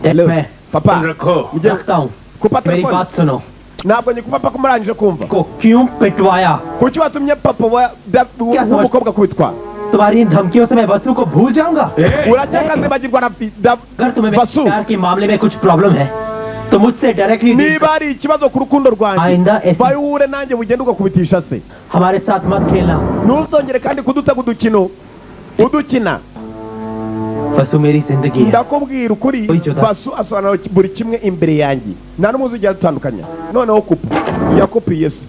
hello मैं papa रखो रखता हूँ kupa मेरी telefone बात सुनो ntabwo nyikupa paka umurangije kumva को क्यों पिटवाया kuki watumye papa w'umukobwa kubitwa तुम्हारी इन धमकियों से मैं वसु को भूल जाऊंगा urakeka zibagirwa अगर तुम्हें मेरे Vasu. प्यार के मामले में कुछ प्रॉब्लम है तो मुझसे directly niba ari ikibazo ku rukundo rwanjye आइंदा ऐसे vayo uhure nanjye bugenda ugakubitisha se हमारे साथ मत खेलना ntuzongere kandi kudutega udukina वसु मेरी जिंदगी है ndakubwira ukuri Vasu asobanura buri kimwe imbere yanjye nta n'umuzi ujya dutandukanya noneho kupa yakupiye se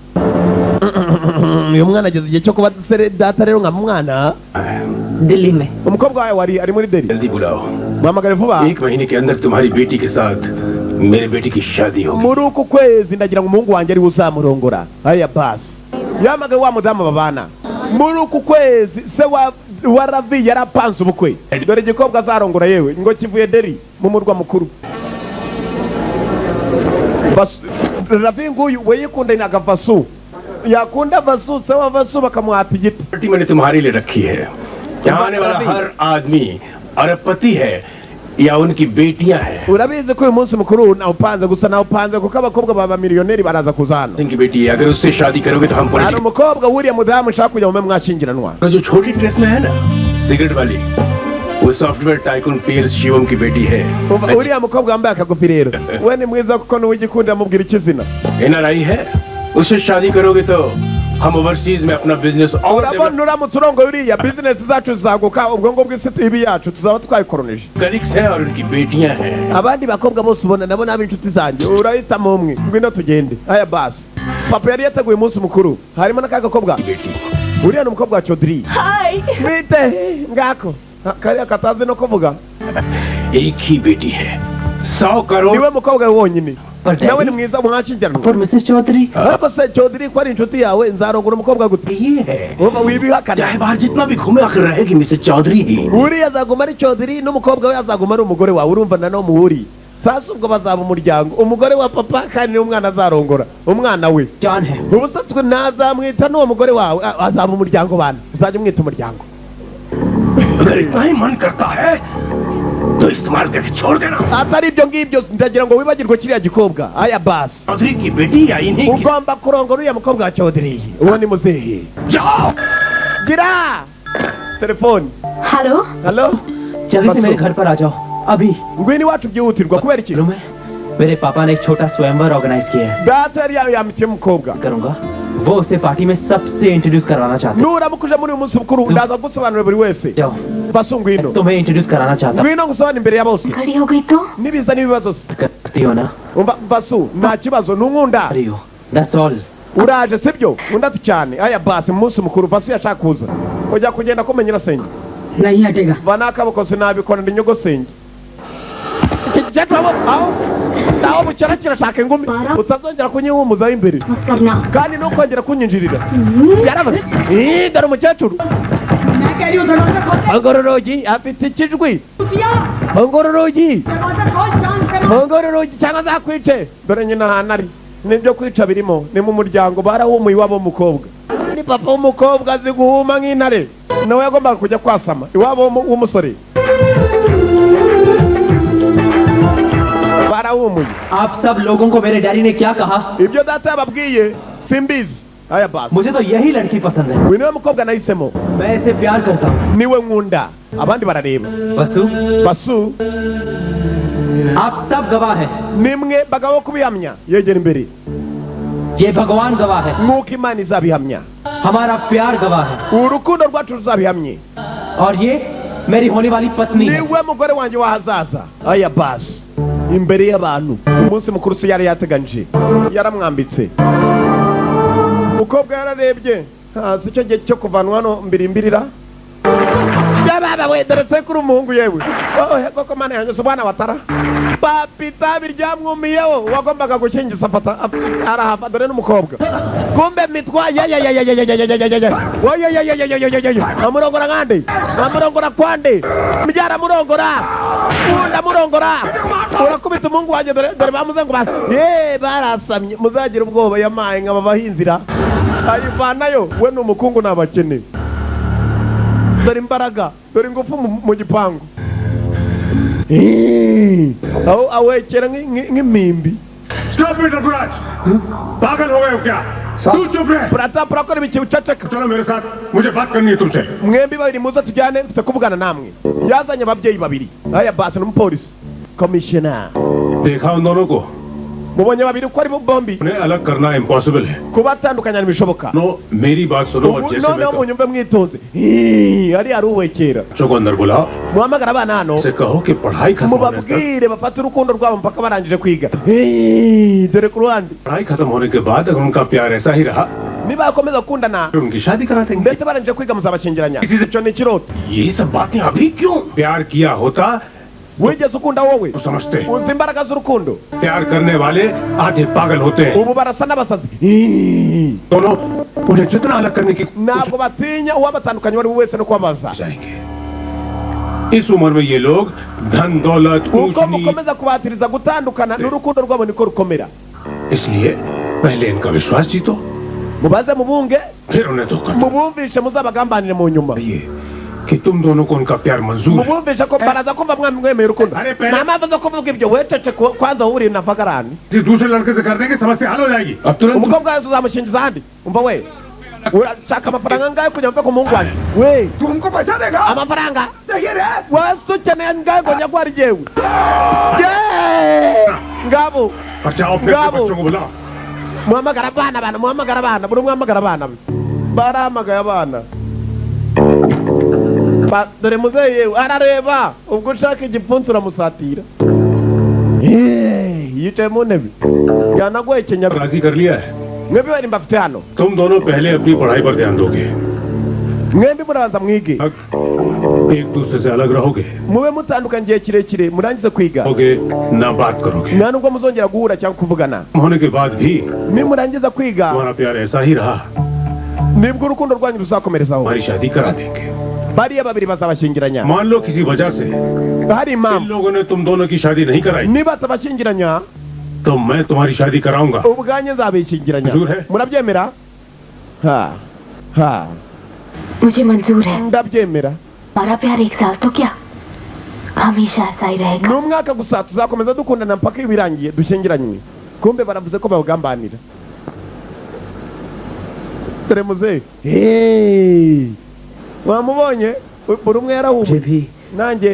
uyu mwana ageze igihe cyo kuba data rero nka mwana Delhi में umukobwa wawe wari ari muri Delhi जल्दी बुलाओ muhamagare vuba 1 महीने के अंदर तुम्हारी बेटी के साथ मेरे बेटी की शादी होगी muri uku kwezi ndagira ngo umuhungu wanjye ari uzamurongora aya basi yamagaye wa mudamu babana muri uku kwezi se wa Ravi yarapanze ubukwe dore igikobwa azarongora yewe ngo kivuye Delhi mu murwa mukuru Ravi nguyu we yikundanaga Vasu yakunda Vasu se wa Vasu bakamuhata igiti party मैंने तुम्हारे लिए रखी है यहाँ आने वाला हर आदमी अरबपति है या उनकी बेटियां हैं urabizi ko uyu munsi mukuru nawupanze gusa nawupanze kuko abakobwa baba miliyoneri baraza kuza hano इनकी बेटी है अगर उससे शादी करोगे तो हम hari पढ़ेंगे umukobwa wuriya mudamu ushaka kujya mu mwashyingiranwa जो छोटी ड्रेस में है ना सिगरेट वाली वो सॉफ्टवेयर टाइकून पीएस शिवम की बेटी है uriya mukobwa wambaye akagufi rero we ni mwiza kuko n'uw'igikundira amubwira ikizina NRI है उससे शादी करोगे तो हम ओवरसीज में अपना बिजनेस और urabona uramutse urongoye uriya bizinesi zacu zizaguka ubwo ngubwo isi ibi yacu tuzaba twayikoronije colleagues हैं और उनकी बेटियां हैं abandi bakobwa bose ubona nabo ni ab'inshuti zanjye urahitamo umwe ngwino tugende aya basi papa yari yateguye umunsi mukuru harimo n'aka gakobwa uriya ni umukobwa wa Chaudhry bite ngako kariya katazi no kuvuga एक ही बेटी है 100 crore niwe mukobwa wonyine nawe ni mwiza mwashyingiranwa पर मिसेस Chaudhary ariko se Chaudhry ko ari inshuti yawe nzarongora umukobwa gute ये है uva wibihakana चाहे बाहर जितना भी घूमे आकर रहेगी मिसेस चौधरी ही uriya azaguma ari Chaudhry n'umukobwa we azaguma ari umugore wawe urumva na no muhuri sasa ubwo bazaba umuryango umugore wa papa kandi n'umwana azarongora umwana we जान है ubusa twe nazamwita n'uwo mugore wawe azaba umuryango bana uzajya umwita umuryango अगर इतना ही मन करता है तो इस्तेमाल करके छोड़ देना atari ibyo ngibyo ndagira ngo wibagirwe kiriya gikobwa aya basi Chaudhary की बेटी या इन्हीं की ugomba kurongora uriya mukobwa wa Chaudhry uwo ni muzehe जाओ gira telefone हेलो halo जल्दी से मेरे घर पर आ जाओ अभी ngwino iwacu byihutirwa kubera iki मैं मेरे पापा ने एक छोटा स्वयंवर ऑर्गेनाइज किया है data yari yamitiye umukobwa करूंगा वो उसे पार्टी में सबसे इंट्रोड्यूस करवाना चाहता nuramuka uje muri uyu munsi mukuru ndaza gusobanurira buri wese जाओ basu ngwino तुम्हें इंट्रोड्यूस कराना चाहता ngwino ngusobanura imbere ya bose खड़ी हो गई तो nibiza n'ibibazo se करती हो ना umva basu nta kibazo nunkunda अरे हो that's all uraje sibyo undati cyane aya basi mu munsi mukuru basu yashaka kuza kujya kugenda kumenya nasenge नहीं हटेगा vana akaboko sinabikora ndi nyogosenge iki cyacu aho ndaho bucyara kirashaka ingumi utazongera kunyihumuzaho imbere मत करना kandi ntukongera kunyinjirira yaraba dore umukecuru मैं कह रही हूँ दरवाजा खोल ongororogi afite ikijwi दिया ongororogi दरवाजा खोल जान से ongororogi cyangwa azakwice dore nyina ahantu ari nibyo kwica birimo ni mu muryango barahumuye iwabo w'umukobwa ni papa w'umukobwa azi guhuma nk'intare nawe yagombaga kujya kwasama iwabo w'umusore barahumuye आप सब लोगों को मेरे डैडी ने क्या कहा ibyo data yababwiye simbizi aya basi मुझे तो यही लड़की पसंद है uyu niwe mukobwa nahisemo मैं इसे प्यार करता हूँ niwe nkunda abandi barareba वसु basu आप सब गवाह हैं nimwe bagabo kubihamya yegera imbere ये भगवान गवाह है nk'uko imana izabihamya हमारा प्यार गवाह है urukundo rwacu ruzabihamye और ये मेरी होने वाली पत्नी है niwe mugore wanjye w'ahazaza aya basi imbere y'abantu umunsi mukuru se yari yateganyije yaramwambitse umukobwa yararebye si cyo gihe cyo kuvanwa hano mbirimbirira yababa we dore se kuri umuhungu yewe koko mana yanjye si umwana watara papita biryamwumiyeho wagombaga gukingiza afata arahava dore n'umukobwa kumbe mitwa amurongora nkande amurongora kwande mbyara murongora kunda murongora urakubita umungu wanjye dore bamuze ngo barasamye muzagira ubwoba yamaye nkaba bahinzira ayivanayo we n'umukungu n'abakene dore imbaraga dore ingufu mu gipangu aho awekera nk'imimbi Stop it, Raj! पागल हो गए हो क्या? तू चुप रहे। प्रताप प्रकर बिचे उच्चचक। चलो मेरे साथ, मुझे बात करनी है तुमसे। mwembi babiri muza tujyane mfite kuvugana namwe yazanye ababyeyi babiri aya basi n'umupolisi commissioner देखा उन दोनों को mubonye babiri uko ari bombi उन्हें अलग करना इम्पॉसिबल है kubatandukanya ntibishoboka नो मेरी बात सुनो और जैसे noneho munyumve mwitonze ari uwekera बच्चों को अंदर बुलाओ muhamagara abana hano से कहो कि पढ़ाई खत्म होने तक mubabwire bafate urukundo rwabo mpaka barangije kwiga dore ku ruhande पढ़ाई खत्म होने के बाद अगर उनका प्यार ऐसा ही रहा niba bakomeza gukundana उनकी शादी करा देंगे ndetse barangije kwiga muzabashyingiranya icyo ni ikiroto ये सब बातें अभी क्यों प्यार किया होता wigeze ukunda wowe समझते uzi imbaraga z'urukundo प्यार करने वाले आधे पागल होते हैं ubu barasa n'abasazi दोनों उन्हें जितना अलग करने की ntabwo batinya uwabatandukanye uwo ari we wese no kubabaza इस उम्र में ये लोग धन दौलत uko mukomeza kubatiriza gutandukana n'urukundo rwabo niko rukomera इसलिए पहले इनका विश्वास जीतो mubaze mubunge फिर उन्हें धोखा mubumvishe muzabagambanire mu nyuma कि तुम दोनों को उनका प्यार मंजूर है mubumvishe ko baraza kumva mwemeye urukundo nta mpamvu zo kuvuga ibyo wecece kwanza wuriye na vagarani दूसरे लड़के से कर देंगे समस्या हल हो जाएगी अब तुरंत umukobwa wese uzamushingiza ahandi umva we urashaka amafaranga angahe kugira mve ku muhungu wanjye we तुमको पैसा देगा amafaranga चाहिए रे wese ukeneye angahe ngo nyagwari jewe ngabo और जाओ अपने बच्चों को बुलाओ muhamagara abana muhamagara abana buri umwe ahamagara abana barahamagaye abana dore muzeyi yewe arareba ubwo ushaka igipfunsi uramusatira yicaye mu ntebe yanagoye kenyaro राजी कर लिया है mwembi bari mbafite hano तुम दोनों पहले अपनी पढ़ाई पर ध्यान दोगे mwembi murabanza mwige एक दूसरे से अलग रहोगे mube mutandukanye igihe kirekire murangize kwiga ना बात करोगे nta nubwo muzongera guhura cyangwa kuvugana होने के बाद भी nimurangiza kwiga तुम्हारा प्यार ऐसा ही रहा nibwo urukundo rwanyu ruzakomerezaho हमारी शादी करा देंगे bariya babiri bazabashyingiranya मान लो किसी वजह से hari impamvu इन लोगों ने तुम दोनों की शादी नहीं कराई niba atabashyingiranya तो मैं तुम्हारी शादी कराऊंगा ubwanjye nzabishyingiranya murabyemera ha मुझे मंजूर है ndabyemera हमारा प्यार 1 साल तो क्या हमेशा ऐसा ही रहेगा ni umwaka gusa tuzakomeza dukundana mpaka ibirangiye dushyingiranywe kumbe baravuze ko babagambanira dore muzehe wamubonye buri umwe yarahumye nanjye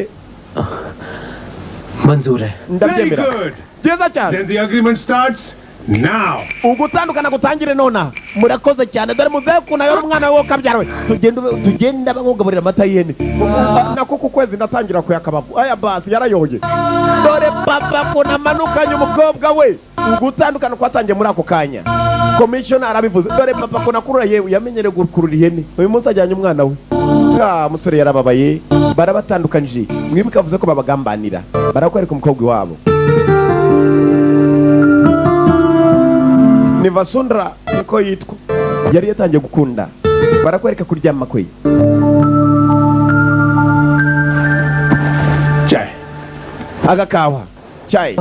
मंजूर है ndabyemera byiza cyane Then the agreement starts now. ugutandukana gutangire nona murakoze cyane dore muzehe ukuntu ayora umwana we kabyara we tugenda bamugaburira amata y'ihene nako ku kwezi ndatangira kuyakabavu aya basi yarayoye dore papa ukuntu amanukanye umukobwa we ugutandukana kwatangiye muri ako kanya komishona arabivuze dore papa ukuntu akurura yewe yamenyere gukurura ihene uyu munsi ajyanye umwana we musore yarababaye barabatandukanije mwibuke avuze ko babagambanira barakwereka umukobwa iwabo ni Vasundra niko yitwa yari yatangiye gukunda barakwereka kuryama kwe चाय agakawa chai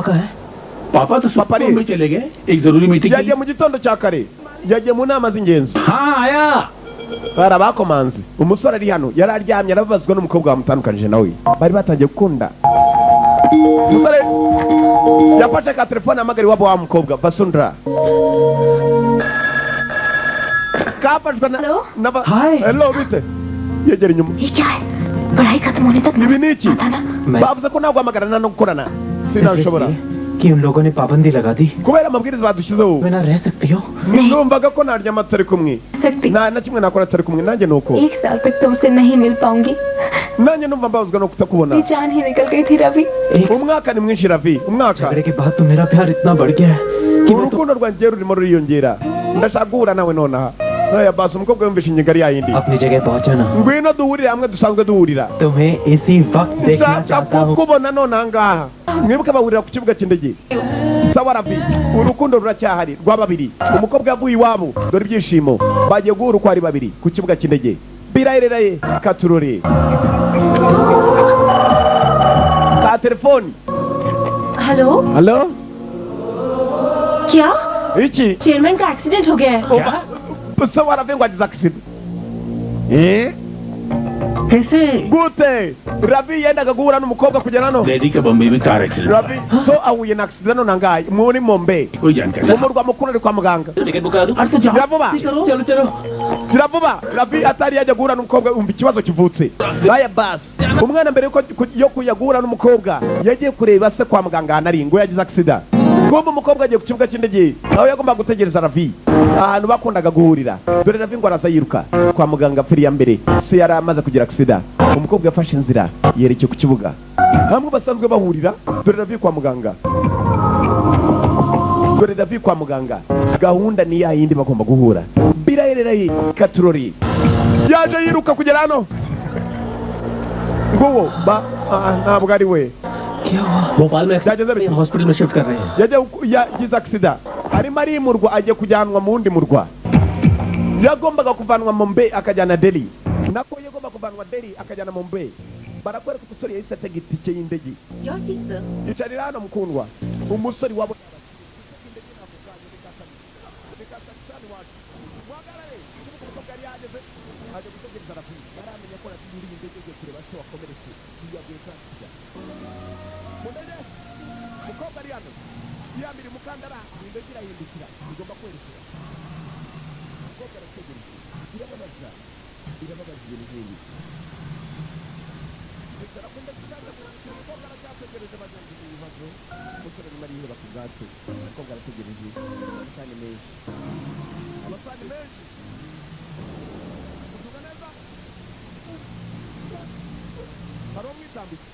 पापा तो सुबह में चले गए एक जरूरी meeting yagiye mu gitondo cya kare yagiye mu nama z'ingenzi हाँ आया barabakomanze umusore ari hano yari aryamye arababazwa n'umukobwa wamutandukanije nawe bari batangiye gukunda umusore yafashe ka telefone amagari wabo wa mukobwa Vasundra kafashwe na hello bite yegera inyuma ये क्या है पढ़ाई खत्म होने तक ibi ni iki bavuze ko ntabwo hamagarana no gukorana sinashobora कि उन लोगों ने पाबंदी लगा दी kubera amabwiriza badushyizeho मैं ना रह सकती हूँ numvaga ko naryama atari kumwe nta na kimwe nakora atari kumwe nanjye nuko 1 साल तक तुमसे नहीं मिल पाऊंगी nanjye numva mbabazwa no kutakubona जान ही निकल गई थी Ravi umwaka ni mwinshi Ravi umwaka झगड़े के बाद तो मेरा प्यार इतना बढ़ गया है कि urukundo rwanjye rurimo ruriyongera ndashaka guhura nawe nonaha aya basi umukobwa yumvisha inyiga ya yindi अपनी जगह पहुंचो ना ngwino duhurire hamwe dusanzwe duhurira तुम्हें इसी वक्त देखना चाहता हूँ kubona none ahangaha mwibuke bahurira ku kibuga cy'indege sawa rabi urukundo ruracyahari rwa babiri umukobwa yavuye iwabo dore ibyishimo bagiye guhura uko ari babiri ku kibuga cy'indege birayereraye katurore ka telefoni hello halo क्या iki chairman का एक्सीडेंट हो गया है sawa rabi ngo agize accident कैसे gute rabi yendaga guhura n'umukobwa kugera hano lady का बम्बई में car accident rabi so ahuye na accident none angahe muri Mombe कोई जानकारी mu murwa mukuru ari kwa muganga ticket book करा दूं biravuba चलो चलो biravuba rabi atari yajya guhura n'umukobwa umva ikibazo kivutse aya basi umwana mbere yo kujya guhura n'umukobwa yagiye kureba se kwa muganga ahantu ari ngo yagize accident kumva umukobwa agiye ku kibuga cy'indege aho yagomba gutegereza ravi ahantu bakundaga guhurira dore ravi ngo araza yiruka kwa muganga apfiriye mbere se yari amaze kugira accident umukobwa yafashe inzira yerekeye ku kibuga hamwe basanzwe bahurira dore ravi kwa muganga dore ravi kwa muganga gahunda ni ya yindi bagomba guhura birayereraye katurori yaje yiruka kugera hano nguwo ntabwo ari we Bhopal में हॉस्पिटल में शिफ्ट कर रहे हैं yagize accident arimo arimurwa agiye kujyanwa mu wundi murwa yagombaga kuvanwa Mombe akajyana Delhi nako yagomba kuvanwa Delhi akajyana Mombe barakwereka umusore yahise atega itike y'indege yicarira hano mukundwa umusore wabo yambira umukandara indege irahindukira igomba kwerekera umukobwa arategereje irababaza ibintu nk'ibi bicara ku ndege umukobwa aracyategereje bagenzi ibibazo umusore arimo ariheba ku bwacu umukobwa arategereje amasahani menshi uvuga neza hari umwitambitse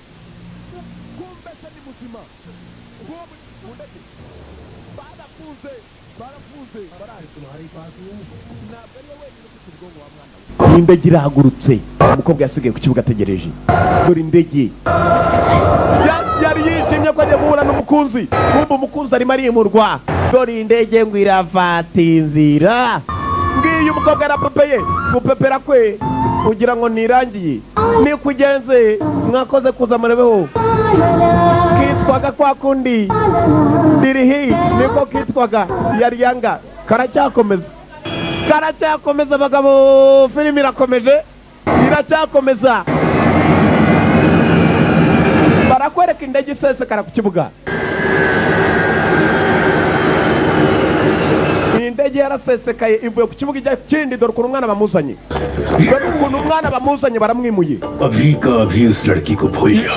kumbe se ni muzima nguwo mu ndege barafuze baraje tumari pasi ntabwo ari wenyine ufite ubwonko wa mwana indege irahagurutse umukobwa yasigaye ku kibuga ategereje dore indege yari yishimye ko agiye guhura n'umukunzi kumva umukunzi arimo arimurwa dore indege ngo irafata inzira ngiyo umukobwa yarapepeye gupepera kwe kugira ngo nirangiye nikugenze mwakoze kuza murebeho kitwaga kwa kundi dirihi niko kitwaga yaryanga karacyakomeza abagabo filimi iracyakomeza barakwereka indege isesekara ku kibuga indege yarasesekaye ivuye ku kibuga ijya kindi dore ukuntu umwana bamuzanye baramwimuye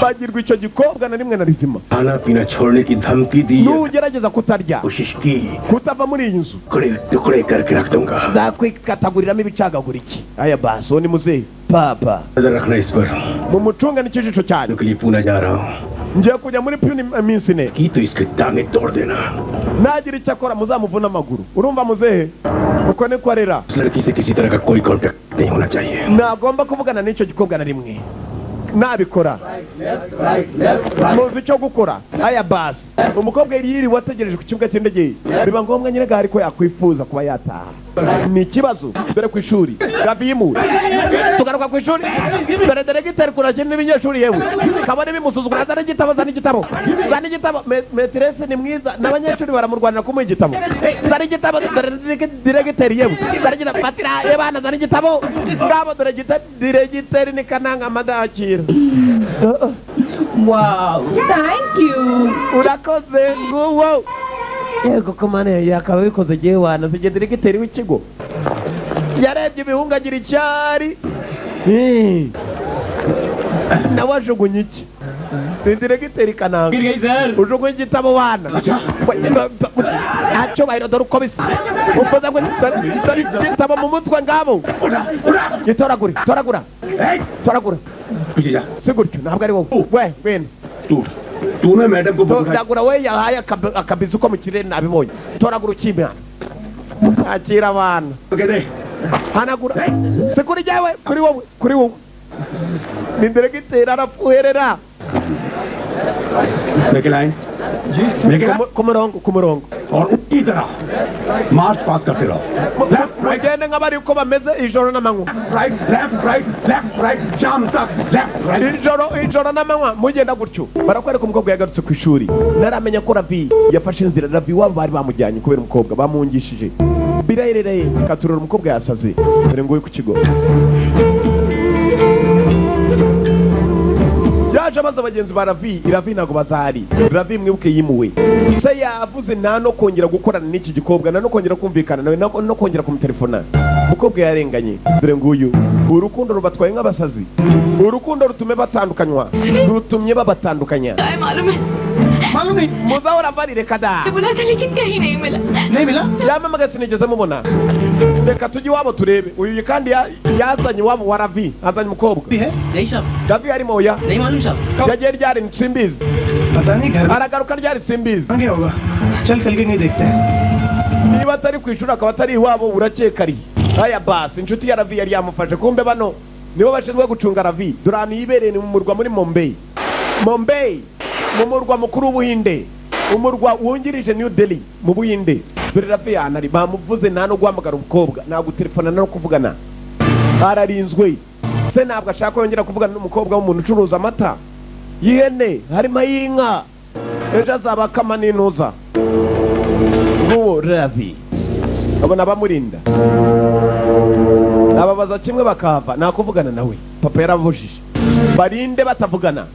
bagirwa icyo gikobwa na rimwe na rizima खाना पीना छोड़ने की धमकी दी nugerageza kutarya कोशिश की kutava muri iyi nzu टुकड़े करके रख दूंगा nzakwikataguriramo ibicagaguriki aya baso ni muzehe papa नजर रखना इस पर mumucunga n'ikijisho cyane के लिए पूना जा रहा हूँ ngiye kujya muri puni iminsi ine की तो इसके टांगे तोड़ देना nagira icyo akora muzamuvuna amaguru urumva muzehe uko niko arera उस लड़की से किसी तरह का कोई कांटेक्ट नहीं होना चाहिए ntagomba kuvugana n'icyo gikobwa na rimwe nabikora muzi icyo gukora aya basi umukobwa yiriwe ategereje ku kibuga cy'indege biba ngombwa nyine gahari ko yakwifuza kuba yataha ni ikibazo dore ku ishuri gabimu tugaruka ku ishuri dore deregiteri kurakina n'ibinyeshuri yewe kabone bimusuzugura zana igitabo metiresi ni mwiza n'abanyeshuri baramurwanira kumuha igitabo zana igitabo dore diregiteri yewe zana igitabo fatira yebana zana igitabo ngabo dore diregiteri ni kananga amadakira Wow, thank you. urakoze nguwo yego komane yakaba bikoze gihe wana sije diregiteri w'ikigo yarebye ibihungu agira icyari nawe ajugunye iki ni diregiteri kananga ujugunye igitabo wana ntacyo bahiro dore uko bisa ukoza ngo dore igitabo mu mutwe ngabo toragura si gutyo ntabwo ari wowe we ngwino तूने मैडम को toragura we yahaye akabizi ko mu kirere nabibonye toragura ukimana akira abantu hanagura se kuri jyawe kuri wowe ni diregiteri arafuherera Make a line. ku murongo और उठी तरह मार्च पास करते रहो. mugende nk'abari uko bameze ijoro n'amanywa left right jam tak left right ijoro n'amanywa mugenda gutyo barakwereka umukobwa yagarutse ku ishuri naramenya ko Ravi yafashe inzira Ravi wabo bari bamujyanye kubera umukobwa bamungishije birayerereye katurura umukobwa yasaze dore ngo ku kigo yaje abaza abagenzi ba Ravi ntago bazahari Ravi mwibuke yimuwe se yavuze nta no kongera gukorana n'iki gikobwa nta no kongera kumvikana nawe no kongera kumutelefona umukobwa yarenganye dore nguyu urukundo rubatwaye nk'abasazi urukundo rutume batandukanywa rutumye babatandukanya मालूम नहीं muzahora mvarire kada बोला था लेकिन कहीं नहीं मिला नहीं मिला yamamaga sinigeze mubona reka tujye iwabo turebe uyu kandi yazanye iwabo wa Ravi azanye umukobwa नहीं साहब Ravi arimo oya नहीं मालूम साहब yagiye ryari simbizi पता नहीं घर में aragaruka ryari simbizi क्या होगा चल चल के नहीं देखते हैं niba atari ku ishuri akaba atari iwabo urakeka ari aya basi inshuti ya Ravi yari yamufashe kumbe bano nibo bashinzwe gucunga Ravi dore ahantu yibereye ni mu murwa muri Mumbai mu murwa mukuru w'Ubuhinde umurwa wungirije New Delhi mu Buhinde dore Ravi yanari bamuvuze nta no guhamagara umukobwa nta gutelefona no kuvugana ararinzwe se ntabwo ashaka yongera kuvugana n'umukobwa w'umuntu ucuruza amata y'ihene harimo y'inka ejo azaba akama n'intuza nguwo Ravi abona bamurinda ababaza kimwe bakava nta kuvugana nawe papa yaravujije barinde batavugana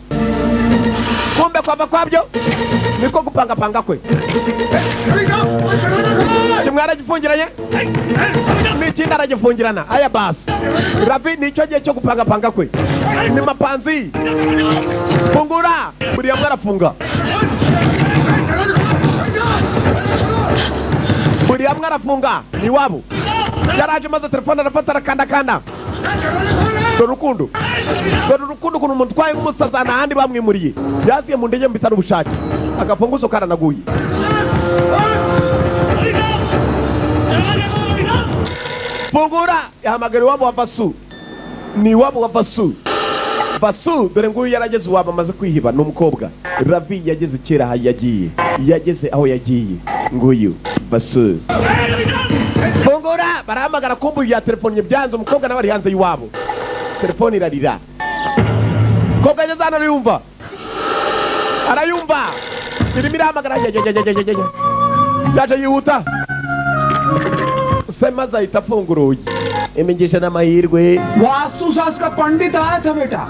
kumbe kwava kwabyo niko gupangapanga kwe kimwe aragifungiranye n'ikindi aragifungirana aya basi Ravi nicyo gihe cyo gupangapanga kwe ni mapanzi fungura buriya mwe arafunga buriya mwe arafunga ni wabo yaraje maze telefone arafata arakandakanda dore urukundo ukuntu umuntu utwaye nk'umusaza nta handi bamwimuriye yasiye mu ndege mbitana ubushake agafunguzo karanaguye fungura yahamagara iwabo wa Vasu ni iwabo wa Vasu dore nguyu yarageze iwabo amaze kwihiba ni umukobwa Ravi yageze kera aho yageze aho yagiye nguyu Vasu fungura barahamagara kumbuye ya telefone byanze umukobwa nawe ari hanze y'iwabo telefone irarira kobwa ageze hano arayumva irimo irahamagara yaje yihuta se maze ahita afungura urugi imenyesha n'amahirwe vastu शास्त्र का पंडित आया था बेटा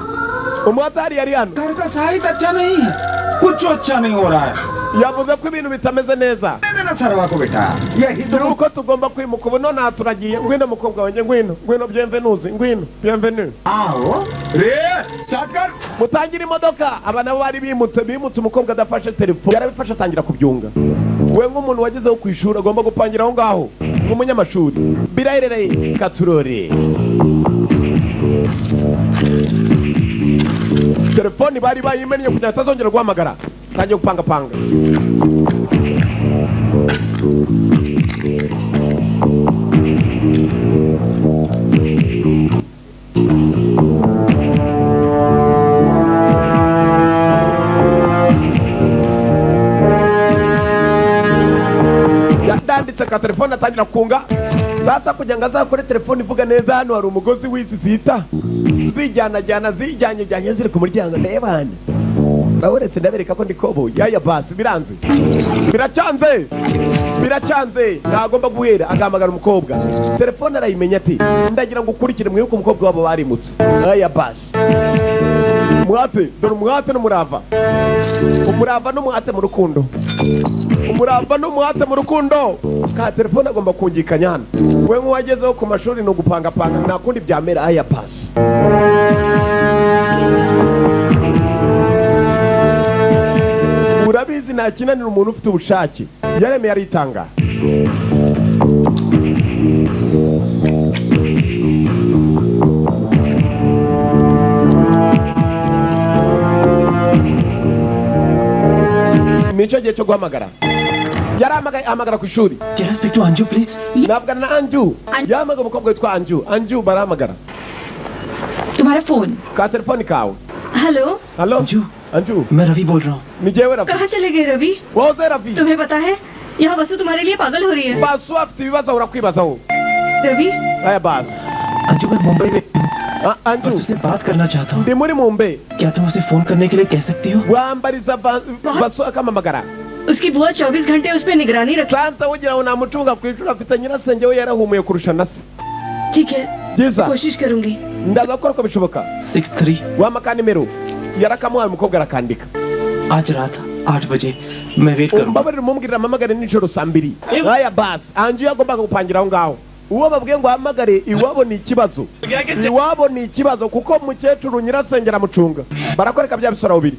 umumotari yari hano घर का साहित्य अच्छा नहीं है कुछ अच्छा नहीं हो रहा है yavuze ko ibintu bitameze neza देना सरवा को बेटा यही तो nuko tugomba kwimuka ubu none aha turagiye ngwino mukobwa wanjye ngwino bienvenuzi bienvenue आओ रे स्टार्ट कर mutangira imodoka aba nabo bari bimutse umukobwa adafashe telefone yarabifashe atangira kubyunga we nk'umuntu wagezeho ku ishuri agomba gupangira aho ngaho nk'umunyamashuri birayerereye katurore telefoni bari bayimennye kugira ngo atazongera guhamagara tangiye gupangapanga yanditse ka telefone atangira kunga sasa kugira ngo azakore telefone ivuga neza hano hari umugozi w'izi zita zijyanye ziri ku muryango ndebana baburetse ndabereka ko ndikobo yaya basi biranze biracyanze ntagomba guhera agahamagara umukobwa telefone arayimenya ati ndagira ngo ukurikire mwibuke umukobwa wabo barimutse yaya basi umuhate dore umuhate n'umurava n'umuhate mu rukundo ka telefone agomba kungikanya hano we nk'uwagezeho ku mashuri ni ugupangapanga nta kundi byamera aya pasi urabizi nta kinanira umuntu ufite ubushake yaremeye aritanga nicyo gihe cyo guhamagara yaramagara ku ishuri. Can I speak to Anju please? Navugana na Anju. Yamaga umukobwa witwa Anju. Anju barahamagara. तुम्हारा फोन का telefoni kawe. Hello hello Anju मैं रवि बोल रहा हूँ निजेवे रवि कहाँ चले गए रवि वो से रवि तुम्हें पता है यहाँ वसु तुम्हारे लिए पागल हो रही है बस वक्त विवाद और आपकी बसाओ रवि आया बस अंजू मैं मुंबई में अंजू उससे बात करना चाहता हूँ डिमुरी मुंबई क्या तुम उसे फोन करने के लिए कह सकती हो वहाँ बड़ी सब बस का ममकरा उसकी बुआ 24 घंटे उस पर निगरानी रखी Santa ujira unamutunga kuitura afitanye nasenge we yarahumuye kurusha nase ठीक है Jiza कोशिश करूंगी ndagakora ko bishoboka 63 wamaka nimero yarakamuha umukobwa arakandika आज रात 8 बजे मैं वेट करूंगा mbabarira mumubwirira mamagare nijoro 2 ngaya bas Anju yagombaga gupangira aho ngaho uwo babwiye ngo hamagare iwabo ni ikibazo iwabo ni ikibazo kuko mukecuru nyirasengera mucunga barakoreka bya bisoro 2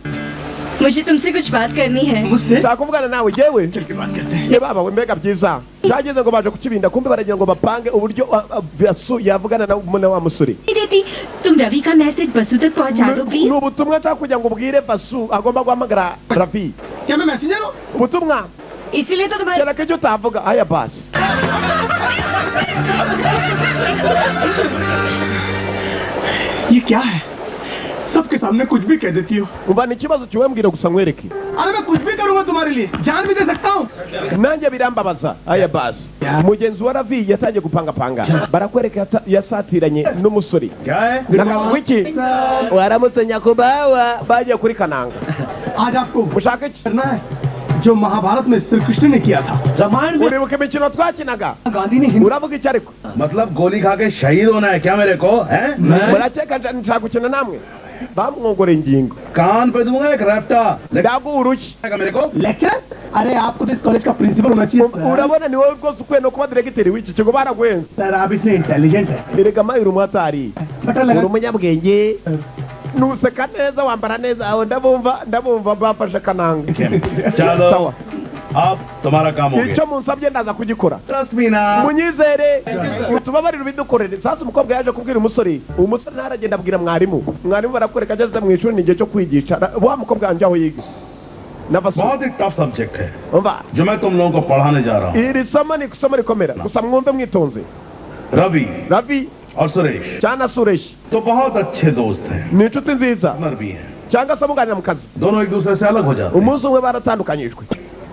मुझे तुमसे कुछ बात करनी है मुझसे kuvugana nawe jewe चलके बात करते हैं ye baba we mbega byiza cyageze ngo baje kukibinda kumbe baragira ngo bapange uburyo Basu yavugana na umuna wa musuri दीदी तुम रवि का मैसेज बसु तक पहुंचा दो please n'ubutumwa nshaka kugira ngo ubwire Basu agomba guhamagara Ravi क्या मैं मैसेंजर हूँ ubutumwa इसीलिए तो तुम्हारे cyera kejo utavuga aya bas ये क्या है सबके सामने कुछ भी कह देती हो umva ni ikibazo kiwembwira gusa nkwereke अरे मैं कुछ भी करूंगा तुम्हारे लिए जान भी दे सकता हूँ nanjye birambabaza aya bas mugenzi wa Ravi yatangiye gupanga panga barakwereka yasatiranye n'umusore wiki waramutse nyakubawa bagiye kuri kananga आज आपको mushaka iki करना है जो महाभारत में श्री कृष्ण ने किया था रामायण में uribuka imikino twakinaga गांधी ने uravuga iki ariko मतलब गोली खा के शहीद होना है क्या मेरे को हैं murakeka nshaka gukina namwe bamwongore ingingo कान पे दूंगा एक रैप्टा ndaguha urushyi मेरे को लेक्चर अरे आपको तो इस कॉलेज का प्रिंसिपल होना चाहिए urabona ni wowe rwose ukwiye no kuba diregiteri w'iki kigo baragwenze sir आप इतने इंटेलिजेंट है erega mayiri umwatari uri umunyabwenge nuseka neza wambara neza aho ndabumva bafashe kananga चलो अब तुम्हारा काम हो गया icyo munsabye ndaza kugikora trust me ना munyizere utubabarire ubidukorere sasa umukobwa yaje kubwira umusore umusore ntaragenda abwira mwarimu barakwereka ageze mu ishuri ni igihe cyo kwigisha wa mukobwa wanjye aho yiga बहुत ही tough subject है umva जो मैं तुम लोगों को पढ़ाने जा रहा हूँ iri somo ni isomo rikomera gusa mwumve mwitonze Ravi और सुरेश cyana Suresh तो बहुत अच्छे दोस्त हैं ni inshuti nziza भी हैं cyangwa se muganira mu kazi दोनों एक दूसरे से अलग हो जाते हैं umunsi umwe baratandukanyijwe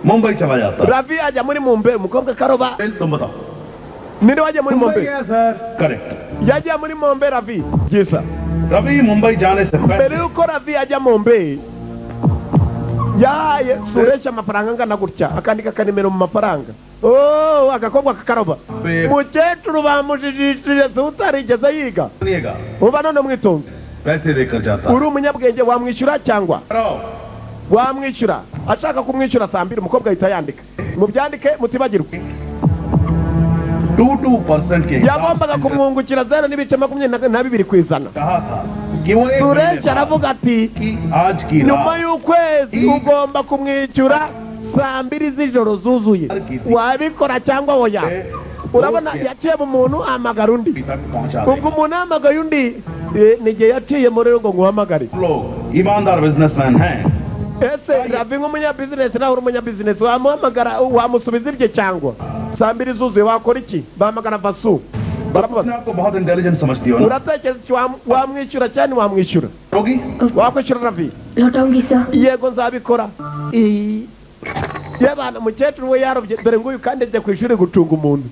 मुंबई चला जाता है Ravi ajya muri Mumbai umukobwa karoba तुम बताओ ninde wajya muri Mumbai correct yagiye muri Mumbai Ravi gisa Ravi Mumbai जाने से mbere yuko Ravi ajya Mumbai yahaye Suresh amafaranga angana gutya akandika akanimero mu mafaranga oh agakobwa kakaroba mukecuru bamujijishije se utarigeze yiga uba none mwitonze पैसे देकर जाता uri umunyabwenge wamwishyura cyangwa wamwishyura ashaka kumwishyura 2 umukobwa ahita yandika mubyandike mutibagirwe 2% के yagombaga kumwungukira 0.22 kw'ijana Suresh aravuga ati nyuma y'ukwezi ugomba kumwishyura 2 z'ijoro zuzuye wabikora cyangwa oya urabona yaciye mu muntu amagara undi ubwo umuntu amagaye undi nigihe yaciye muri ngo nguhamagare ईमानदार बिजनेसमैन हैं ese Ravi nk'umunyabusiness nawe uri umunyabusiness wamuhamagara wamusubiza ibye cyangwa 2 zuzuye wakora iki bahamagara Basu अपने आप को बहुत इंटेलिजेंट समझती हो ना uratekereza wamwishyura cyane wamwishyura wakwishyura Ravi लौटाऊंगी sir yego nzabikora yabana mukecuru we yarobye dore nguyu kandi ajya ku ishuri gucunga umuntu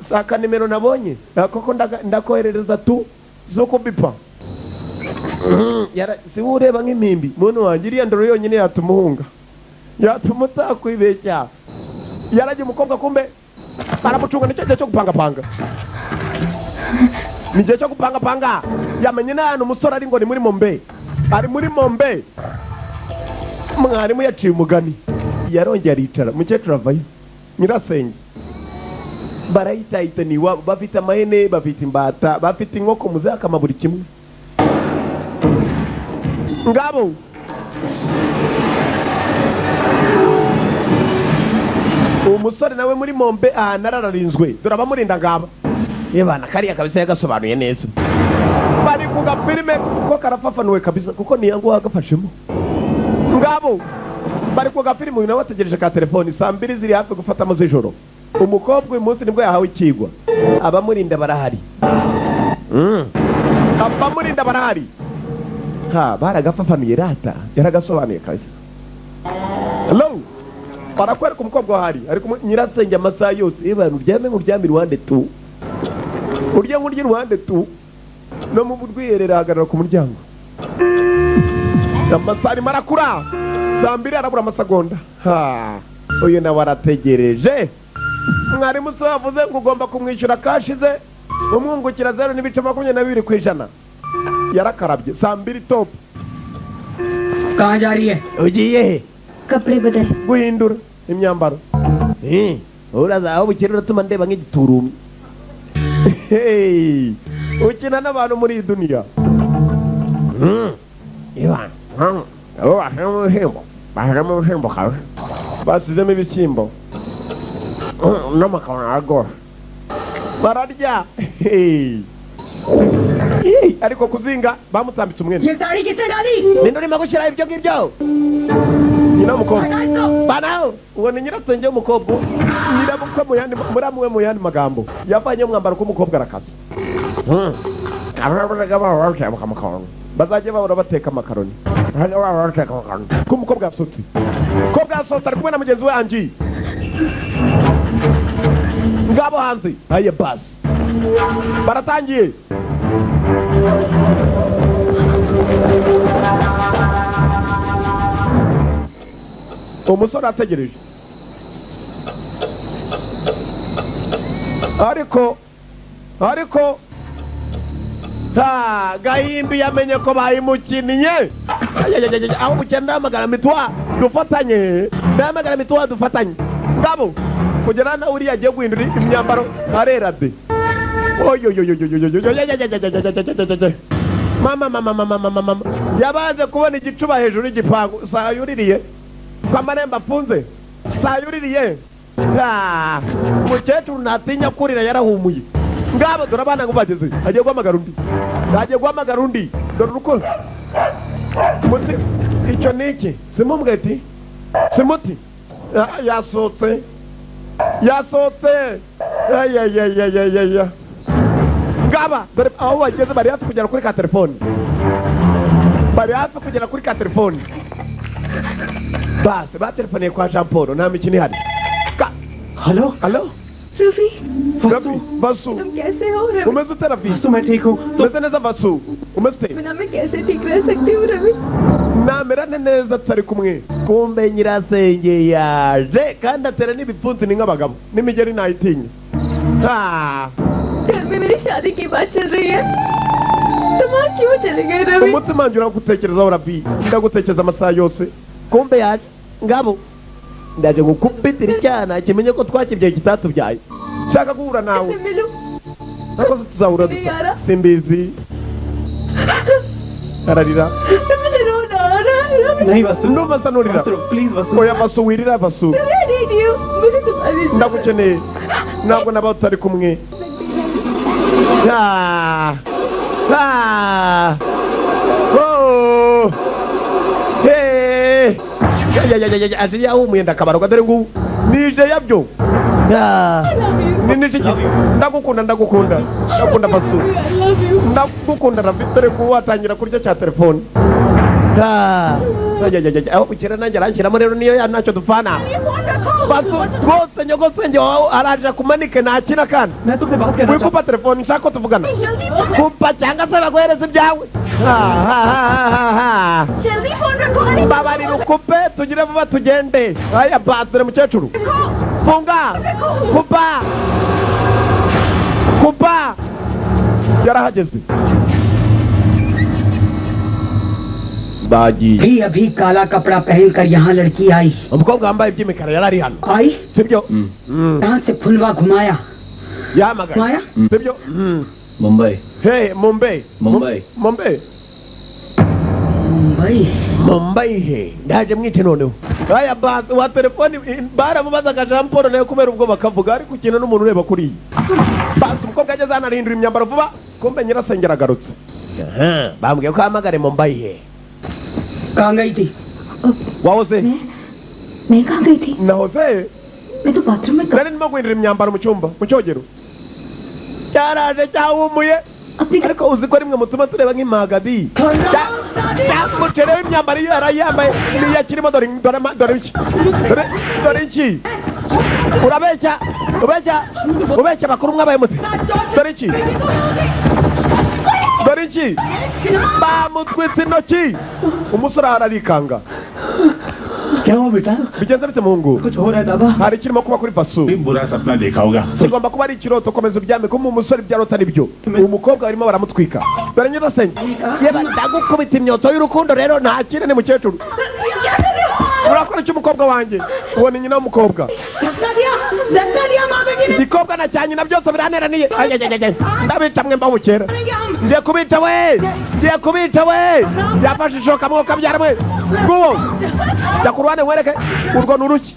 saka nimero nabonye koko ndakoherereza tu zo kubipa si ureba nk'impimbi muntu wanjye iriya ndoro yonyine yatumuhunga yatuma utakwibeshya yaragiye umukobwa kumbe aramucunga nicyo gihe cyo gupangapanga ni igihe cyo gupangapanga yamenye n'ahantu umusore ari ngo ni muri Mumbai ari muri Mumbai mwarimu yaciye umugani yarongeye aricara mukecuru avayo nyirasenge barayitahita ni iwabo bafite amahene bafite imbata bafite inkoko muzakama buri kimwe ngabo umusore nawe muri Mumbai narararinzwe dore abamurinda ngaba yebana kariya kabisa yagasobanuye neza bari ku gafilime ko karafafanuwe kabisa kuko ni yangu wagafashemo ngabo bari ku gafilimi uyu nawe ategereje ka telefoni saa 2 ziri hafi gufatamo z'ijoro umukobwa uyu munsi nibwo yahawe ikigwa abamurinda barahari abamurinda barahari ha baragafafaniye rata yaragasobanuye kabisa hello barakwereka umukobwa wahari ariko nyirasenge amasaha yose abantu uryame iruhande tu urya iruhande tu no mu burwiyerera hagarara ku muryango amasari marakura saa 2 arabura amasegonda ha uyu nawe arategereje mwarimu se wavuze ngo ugomba kumwishyura kashize umwungukira 0.22% yarakarabye saa 2 top कहाँ जा रही है ugiye he कपड़े बदल guhindura imyambaro uraza aho bukiri uratuma ndeba nk'igiturumi ukina n'abantu muri iyi duniya bahagamo ibishyimbo kawe basizemo ibishyimbo n'amakara aragora bararya ariko kuzinga bamutambitse umwenda ये साड़ी किसने डाली ninde urimo gushyiraho ibyo ngibyo nyina w'umukobwa banaho uwo ni nyirasenge w'umukobwa nyirabukwe muramuwe mu yandi magambo yavanye umwambaro k'umukobwa arakasa bazajya bahora bateka amakaroni k'umukobwa yasutse umukobwa yasutse ari kumwe na mugenzi we Angie ngabo hanze aye basi baratangiye umusore ategereje ariko gahimbi yamenye ko bayimukinnye aho mukina ndamagara mitwa dufatanye ngabo kugera nawe uriya agiye guhindura imyambaro arera de mama yabaje kubona igicuba hejuru y'igipangu saa yuririye ko amarembo afunze saa yuririye umukecuru ntatinya kurira yarahumuye ngabo dore abana ngo bageze agiye guhamagara undi dore uruko muti icyo ni iki simumweti simuti yasohotse ngaba dore aho bageze bari hafi kugera kuri ka telefoni basi batelefoniye kwa Jean Paul nta mikino ihari hello Ravi Vasu तुम कैसे हो Ravi umeze ute Ravi Vasu मैं ठीक हूँ umeze neza Vasu umeze ute बिना मैं कैसे ठीक रह सकती हूँ Ravi namera neza tutari kumwe kumbe nyirasenge yaje kandi atera n'ibipfunsi ni nk'abagabo n'imigeri ntayitinya घर में मेरी शादी की बात चल रही है तुम वहाँ क्यों चले गए Ravi umutima wanjye uragutekerezaho Ravi ndagutekereza amasaha yose kumbe yaje ngabo ndaje gukubitira icyana kimenye ko twakibyaye kitatubyaye shaka guhura nawe nako tuzahura duta simbizi ararira नहीं Vasu ndumva nsa nurira please Vasu oya Vasu wirira Vasu ndagukeneye ntabwo naba tutari kumwe aje yahumuye ndakabaruka dore ngubu nije yabyo ndagukunda Vasu ndagukunda Ravi dore ngubu watangira kurya cya telefone aho bukera nanjye aranshyiramo rero niyo ya ntacyo dupfana Vasu rwose nyogosenge wawe araje akumanike ntakina kandi wikupa telefone nshaka ko tuvugana kupa cyangwa se baguhereza ibyawe babarira ukupe tugire vuba tugende aya basi dore mukecuru funga kupa yarahageze भी अभी काला कपड़ा पहनकर यहाँ लड़की आई umukobwa wambaye iby'imikara yari ari hano आई sibyo यहाँ से फुलवा घुमाया yahamagaye sibyo Mumbai Mumbai he ndaje mwite noneho aya basi wa telefoni baramubazaga Jean Paul nayo kubera ubwo bakavuga ariko ukina n'umuntu ureba kuri basi umukobwa ageze hano arihindura imyambaro vuba kumbe nyirasenge aragarutse bambwiye ko ahamagare Mumbai he कहाँ गई थी wahoze मैं कहाँ गई थी? nahoze मैं तो बाथरूम में nari ndimo guhindura imyambaro mu cyumba mu cyogero cyaraje cyahumuye ariko uzi ko rimwe mutuma tureba nk'impagadi cyamucerewe imyambaro iyo yarayambaye niyo akirimo dore iki urabeshya bakuru mwabaye muti dore iki bamutwitse intoki umusore ararikanga क्या हुआ बेटा? bigenze bite muhungu? कुछ हो रहा है दादा? hari kirimo kuba kuri vasu बुरा सपना देखा होगा। sigomba kuba ari ikiroto komeza uryame ko umusore ibyarota nibyo umukobwa barimo baramutwika dore nyirasenge yeba ndagukubita imyoto y'urukundo rero nta kindi ni mukecuru urakora icyo umukobwa wanjye ubona nyina w'umukobwa igikobwa na cyanye na byose biraneraniye ndabica mwe mbabukera ngiye kubita we byafashe ishoka mwo kabyara mwe nguwo jya ku ruhande nkwereke urwo ni uruki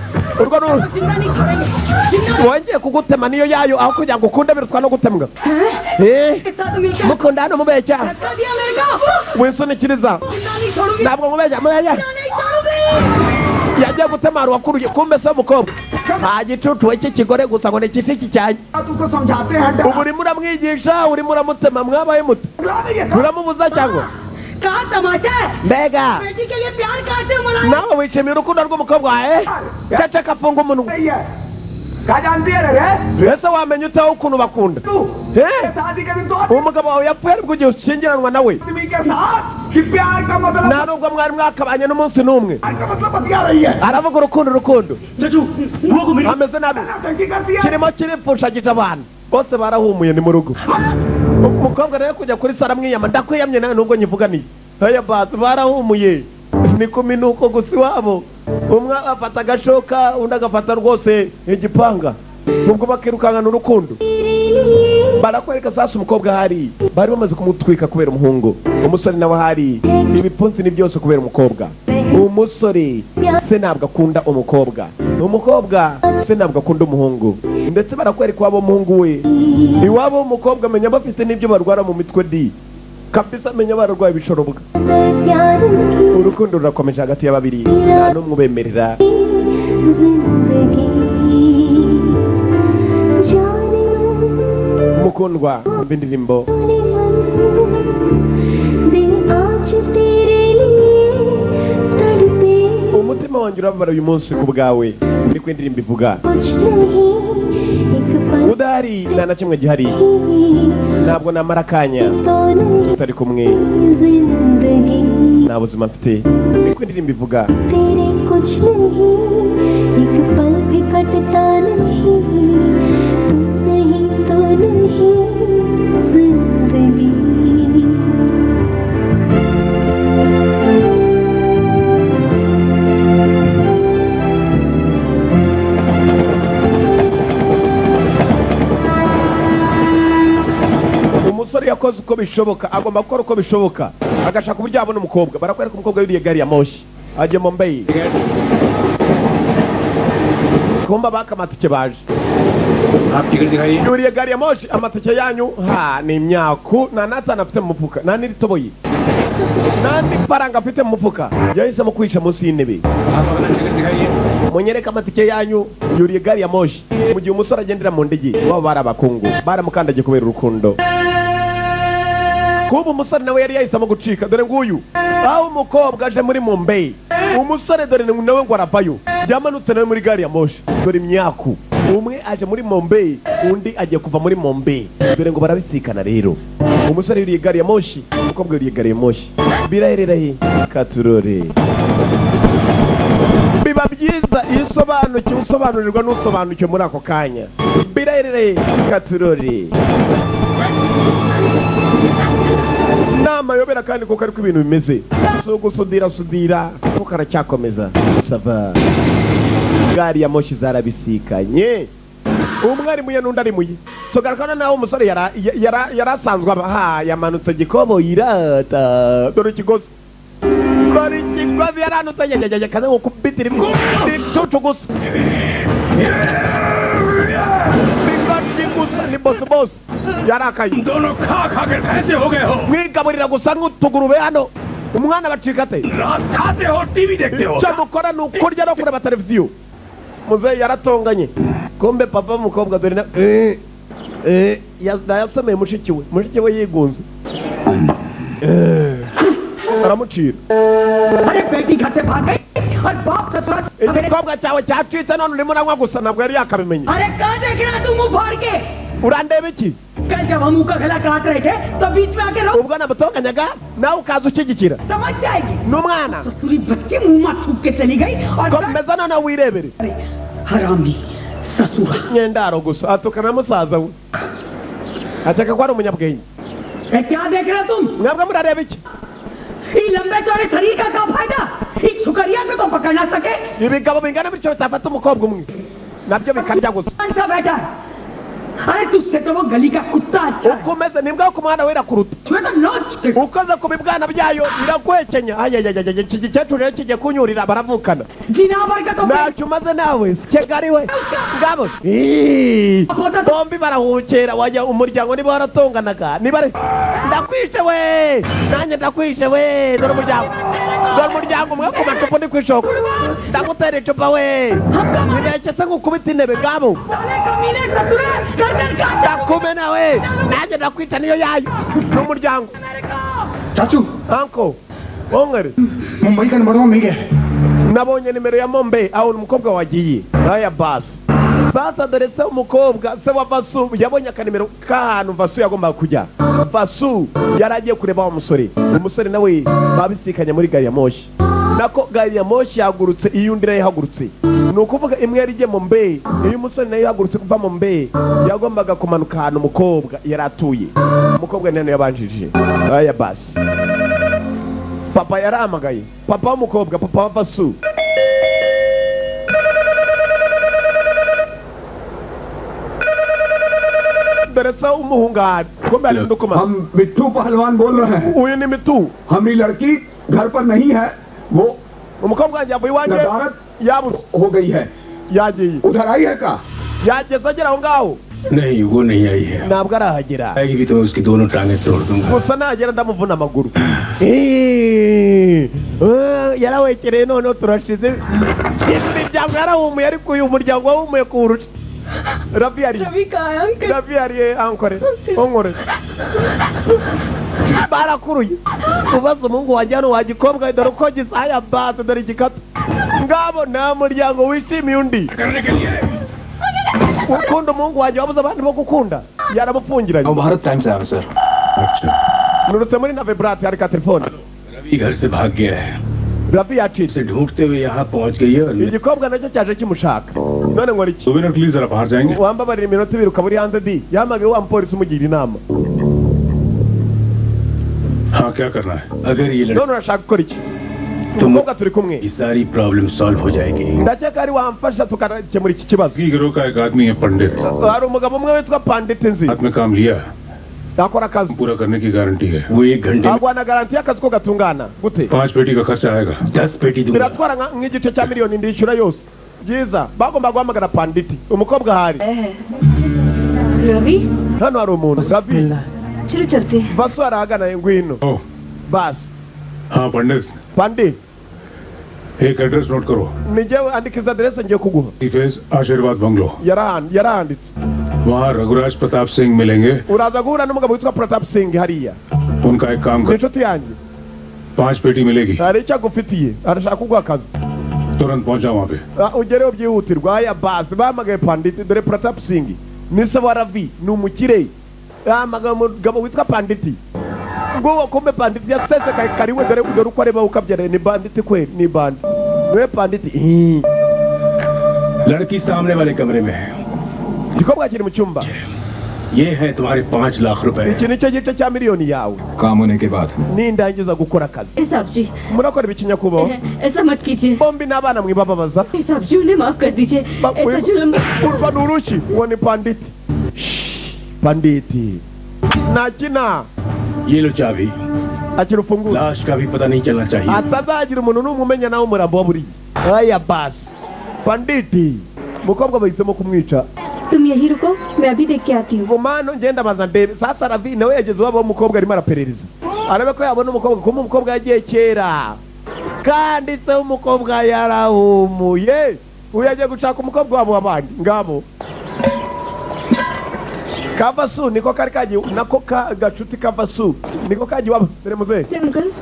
wongeye kugutema niyo yayo aho kugira ngo ukunde birutwa no gutemwa mukunda hano mubeshya winsunikiriza ntabwo mubeshya yagiye gutema ruwakuruye kumbe se umukobwa nta gicucu we cy'ikigore gusa ngo ni igiti cyanjye ubu urimo uramwigisha urimo uramutema mwabaye muto uramubuza cyangwa mbega nawe wishimiye urukundo rw'umukobwa wawe ceceka afunga umunwa ese wamenya utaho ukuntu bakunda umugabo wawe yapfuye aribwo ugiye ushyingiranwa nawe nta nubwo mwari mwakabanye n'umunsi n'umwe aravuga urukundo ameze nabi kirimo kiripfushagije abantu bose barahumuye ni mu rugo umukobwa rero kujya kuri sara mwiyama ndakwiyamye nawe nubwo nyivuganiye aya batu barahumuye ni kuminuko gusa iwabo umwe afata agashoka undi agafata rwose igipanga nubwo bakirukankana urukundo barakwereka sasa umukobwa hari bari bamaze kumutwika kubera umuhungu umusore nawe hari ibipfunsi ni byose kubera umukobwa umusore se ntabwo akunda umukobwa se ntabwo akunda umuhungu ndetse barakwereka iwabo umuhungu we iwabo umukobwa amenya bafite n'ibyo barwara mu mitwe di kabisa amenya bararwaye ibishorobwa urukundo rurakomeje hagati y'ababiri nta n'umwe ubemerera umukundwa umva indirimbo umutima wanjye urababara uyu munsi ku bwawe uri ku indirimbo ivuga udahari nta na kimwe gihari ntabwo namara akanya tutari kumwe nta buzima mfite uri ku indirimbo ivuga umusore yakoze uko bishoboka agomba gukora uko bishoboka agashaka uburyo yabona umukobwa barakwereka umukobwa yuriye gari ya moshi agiye Mumbai kumba baka amatike baje yuriye gari ya moshi amatike yanyu ni imyaku nta n'atanu afite mu mufuka nta n'iritoboye nta n'ifaranga afite mu mufuka yahisemo kwihisha munsi y'intebe munyereka amatike yanyu yuriye gari ya moshi mu gihe umusore agendera mu ndege baba bari abakungu baramukandagiye kubera urukundo kuba umusore nawe yari yahisemo gucika dore nguyu aho umukobwa aje muri Mumbai umusore dore nawe ngo aravayo yamanutse nawe muri gari ya moshi dore imyaku umwe aje muri Mumbai undi agiye kuva muri Mumbai dore ngo barabisikana rero umusore yuriye gari ya moshi umukobwa yuriye gari ya moshi biraherera he katurore biba byiza iyo usobanukiwe usobanurirwa n'usobanukiwe muri ako kanya biraherera he katurore namayobera kandi kuko ariko ibintu bimeze so gusudira kuko aracyakomeza sava gari ya moshi zarabisikanye umwe ari muye n'undi ari muye tugarakana naho umusore yarasanzwe yamanutse gikobo yirata dore ikigozi yaranutse yajyaje kaze ngo kubitira ibicucu gusa ni boss yarakaye mwigaburira gusa nk'utugurube hano umwana bacika ate रात खाते हो टीवी देखते हो icyo mukora ni ukurya no kureba televiziyo muzehe yaratonganye kumbe papa w'umukobwa dore na yasomeye mushiki we yigunze aramucira igikobwa cyawe cyacitse none urimo uranywa gusa ntabwo yari yakabimenye urandeba iki ubwo nabutonganyaga nawe ukaza ushyigikira n'umwana komeza noneho wirebere nyendaro gusa atukana musaza we ateka ko ari umunyabwenge mwebwe murareba iki ibigabo bingana bityo bitafata umukobwa umwe nabyo bikarya gusa ukomeze nimbwa ku mwana wera kuruta ukoze ku bibwana byayo irakwekenya iki gikecuru rero kigiye kunyurira baravukana ntacyo umaze nawe kegari we ngabo bombi barahukera wajya umuryango niba waratonganaga ndakwishe we nanjye ndakwishe we dore umuryango umwe ku macupa ndi kwishoko ndagutera icupa we nibeketse nk'ukubita intebe ngabo ndakumena we nanjye ndakwita niyo yayo n'umuryango चाचू anko wongere Mumbai का नंबर वहाँ मिल गया nabonye nimero ya Mombe aho umukobwa wagiye aya basi sasa dore se umukobwa se wa Vasu yabonye akanimero k'ahantu Vasu yagombaga kujya Vasu yaragiye kureba wa umusore nawe babisikanye muri gari ya moshi nako gari ya moshi yagurutse iyo undi nayo ihagurutse ni ukuvuga imwe yari igiye Mombe iyo umusore nayo ihagurutse kuva Mombe yagombaga kumanuka ahantu umukobwa yari atuye umukobwa nene yabanjije aya basi papa yarahamagaye papa w'umukobwa papa wa Vasu दरअसल umuhungari kumbe ari ndukuma हम मिट्टू पहलवान बोल रहे हैं uyu ni Mitu हमारी लड़की घर पर नहीं है वो umukobwa wanjye avuye iwanjye नदारत yabuze हो गई है yagiye उधर आई है का yageze agera aho ngaho नहीं वो नहीं आई है ntabwo arahagera आएगी भी तो उसकी दोनों टांगें तोड़ दूंगा gusa nagera ndamuvuna amaguru yarawekereye noneho turashize imiryango yarahumuye ariko uyu muryango wahumuye kuwurusha Ravi yariye ankore onkore barakuruye ubaza umuhungu wanjye hano wagikobwa dore uko gisaya base dore igikatu ngabo nta muryango wishimiye undi ukunda umuhungu wanjye wabuze abandi bo gukunda yaramufungiranye Bharat time से आया सर अच्छा nurutse muri Navebrate hari ka telefone Ravi घर से भाग गया है Ravi yacitse ढूंढते हुए यहाँ पहुँच गई है और igikobwa nacyo cyaje kimushaka none nkora iki 2 मिनट के लिए जरा बाहर जाएंगे wambabarira iminota ibiri ukaba uri hanze di yahamagaye wa mupolisi umugira inama हाँ क्या करना है अगर ये none urashaka gukora iki umukobwa turi kumwe ये सारी प्रॉब्लम सॉल्व हो जाएगी ndakeka ari wamfasha tukakemura iki kibazo गिरोह का एक आदमी है पंडित hari umugabo umwe witwa Pandit nzi हाथ में काम लिया akora akazi पूरा करने की गारंटी है वो 1 घंटे agwana garanti y'akazi ko gatungana gute 5 पेटी का खर्चा आएगा 10 पेटी दूंगा biratwara nk'igice cya miliyoni ndishyura yose byiza bagomba guhamagara Pandit umukobwa hari Ravi hano hari umuntu Ravi चलो चलते हैं Vasu arahagana ngwino basi हाँ पंडित Pandit एक एड्रेस नोट करो nijyewe andikiza adresse ngiye kuguha defence आशीर्वाद बंगलो yaranditse वहाँ रघुराज प्रताप सिंह मिलेंगे uraza guhura n'umugabo witwa Pratap Singh hariya उनका एक काम ni कर inshuti yanjye 5 पेटी मिलेगी hari icyo agufitiye arashaka kuguha akazi तुरंत पहुंचा वहाँ पे ugereho byihutirwa aya basi bahamagaye Pandit dore Pratap Singh ni se wa Ravi ni umukire bahamagaye umugabo witwa Pandit nguwo kumbe Pandit yasese kariwe dore uko areba ukabyara ni bandit kwe ni bandi we Pandit लड़की सामने वाले कमरे में है igikobwa kiri mu cyumba ये है तुम्हारे 5 लाख रुपए iki nicyo gice cya miliyoni yawe काम होने के बाद nindangiza gukora akazi साहब जी murakora ibiki nyakubahwa ऐसा मत कीजिए bombi n'abana mwibababaza साहब जी उन्हें माफ कर दीजिए ऐसा जुल्म urwa ni urushyi uwo ni Pandit Pandit ntakina ये लो चाबी akira ufunguzo लाश का भी पता नहीं चलना चाहिए atazagira umuntu n'umwe umenya nawe umurambo wa buriya aya basi Pandit mukobwa bahisemo kumwica तुम यही रुको मैं अभी देख के आती हूँ umano ngenda baza ndebe sasa Ravi nawe yageze iwabo w'umukobwa arimo araperereza arebe ko yabona umukobwa kuko umukobwa yagiye kera kandi se umukobwa yarahumuye uyu yagiye gushaka umukobwa wabo wabandi ngabo Kavasu niko kari kagiye nako gacuti Kavasu niko kagiye wabo dore muze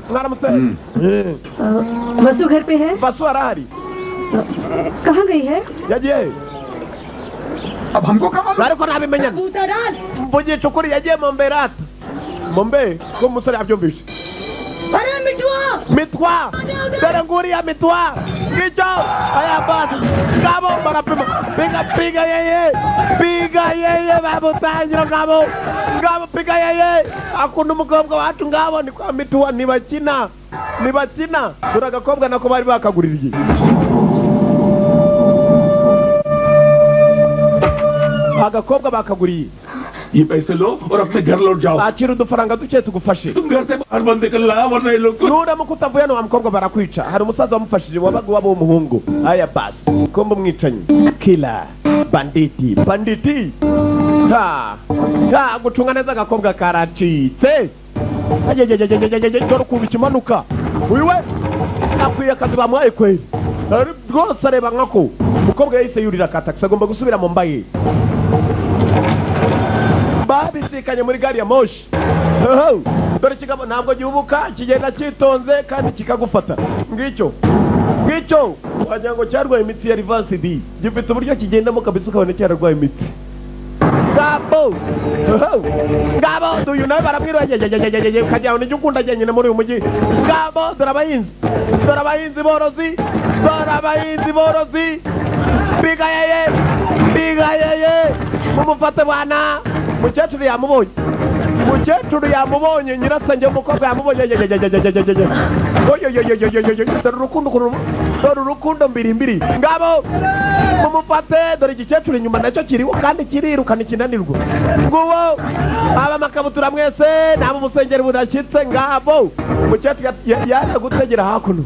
mwaramutse वसु घर पे है Vasu arahari कहाँ गई है yagiye अब हमको कब ariko nabimenyana mvugisha ukuri yagiye Mombe ko umusore yabyumvishe mitwa dore nguriya mitwa ngicyo aya basi ngabo barapima piga yeye bamutangira ngabo piga yeye akunda umukobwa wacu ngabo ni kwa mitwa nibakina dore agakobwa nako bari bakaguririye agakobwa bakaguriye ये पैसे लो और अपने घर लौट जाओ akira udufaranga duke tugufashe तुम घर से बाहर बंद कर ला वरना ये लोग nuramuka utavuye hano wa mukobwa barakwica hari umusaza wamufashije wabaga wabo w'umuhungu aya basi kombo mwicanyi killer banditi gucunga neza agakobwa karacitse dore ukuntu kimanuka uyu we akwiye akazi bamuhaye kweri rwose areba nkako umukobwa yahise yurira katakisi agomba gusubira mu mbaye babisikanye muri gari ya moshi dore kigabo ntabwo gihubuka kigenda cyitonze kandi kikagufata ngicyo wagira ngo cyarwaye imiti ya Rivancid gifite uburyo kigendamo kabisa ukabona cyarwaye imiti ngabo uyu nawe baramwira kagira ngo nijye ukunda nyine muri uyu mujyi ngabo dore abahinzi borozi piga yeye mumufate bwana mukecuru yamubonye nyirasenge w'umukobwa yamubonye dore urukundo mbirimbiri ngabo mumufate dore igikecuru inyuma nacyo kiriho kandi kirirukana ikinanirwa nguwo aba makabutura mwese nabo umusengeri budashyitse ngabo mukecuru yaje gutegera hakuno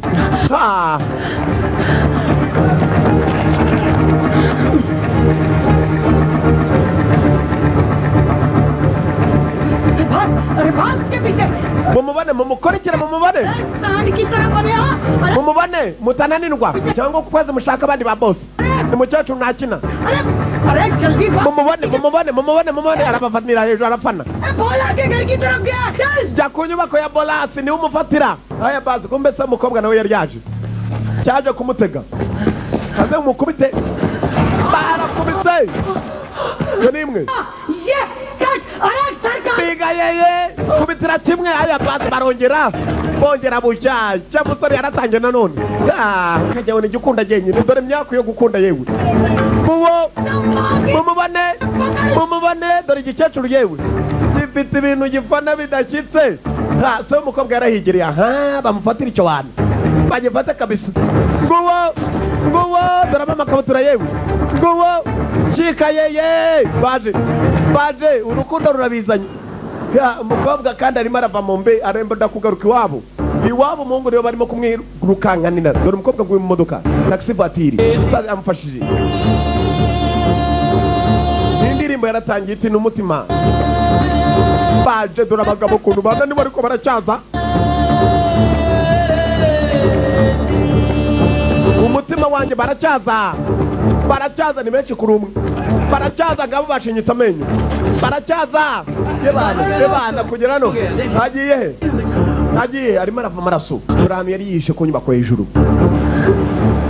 mumukurikire mumubane mutananirwa cyangwa kukwezi mushaka abandi ba boss ni mukecuru ntakina mumubane arabafatira hejuru arafana jya ku nyubako ya bolasi niwe umufatira aya bazi kumbe se umukobwa nawe yari yaje cyaje kumutega kaze mukubite barakubise yo nimwe piga yeye kubitira kimwe aya basi bongera bushyashya musore yaratangiye nanone kajya ngo nigikunda jyenyine dore imyaka yo gukunda yewe mumubane dore igikecuru yewe gifite ibintu gifana bidashyitse se umukobwa yarahigereye bamufatira icyo wantu bagifate kabisa nguwo dore amakabutura yewe nguwo shika yeye baje urukundo rurabizanye umukobwa kandi arimo arava mu mbe aremba kugaruka iwabo umuhungu niyo barimo kumwirukankanira dore umukobwa nguye mu modoka taxi vatiri umusaza yamufashije indirimbo yaratangiye iti n'umutima baje dore abagabo ukuntu bananiwe ariko baracyaza umutima wanjye baracyaza ni benshi kuri umwe baracyaza ngabo bashinyitse amenyo baracyaza yebana kugera hano hagiye arimo arava amaraso dore ahantu yari yishe ku nyubako hejuru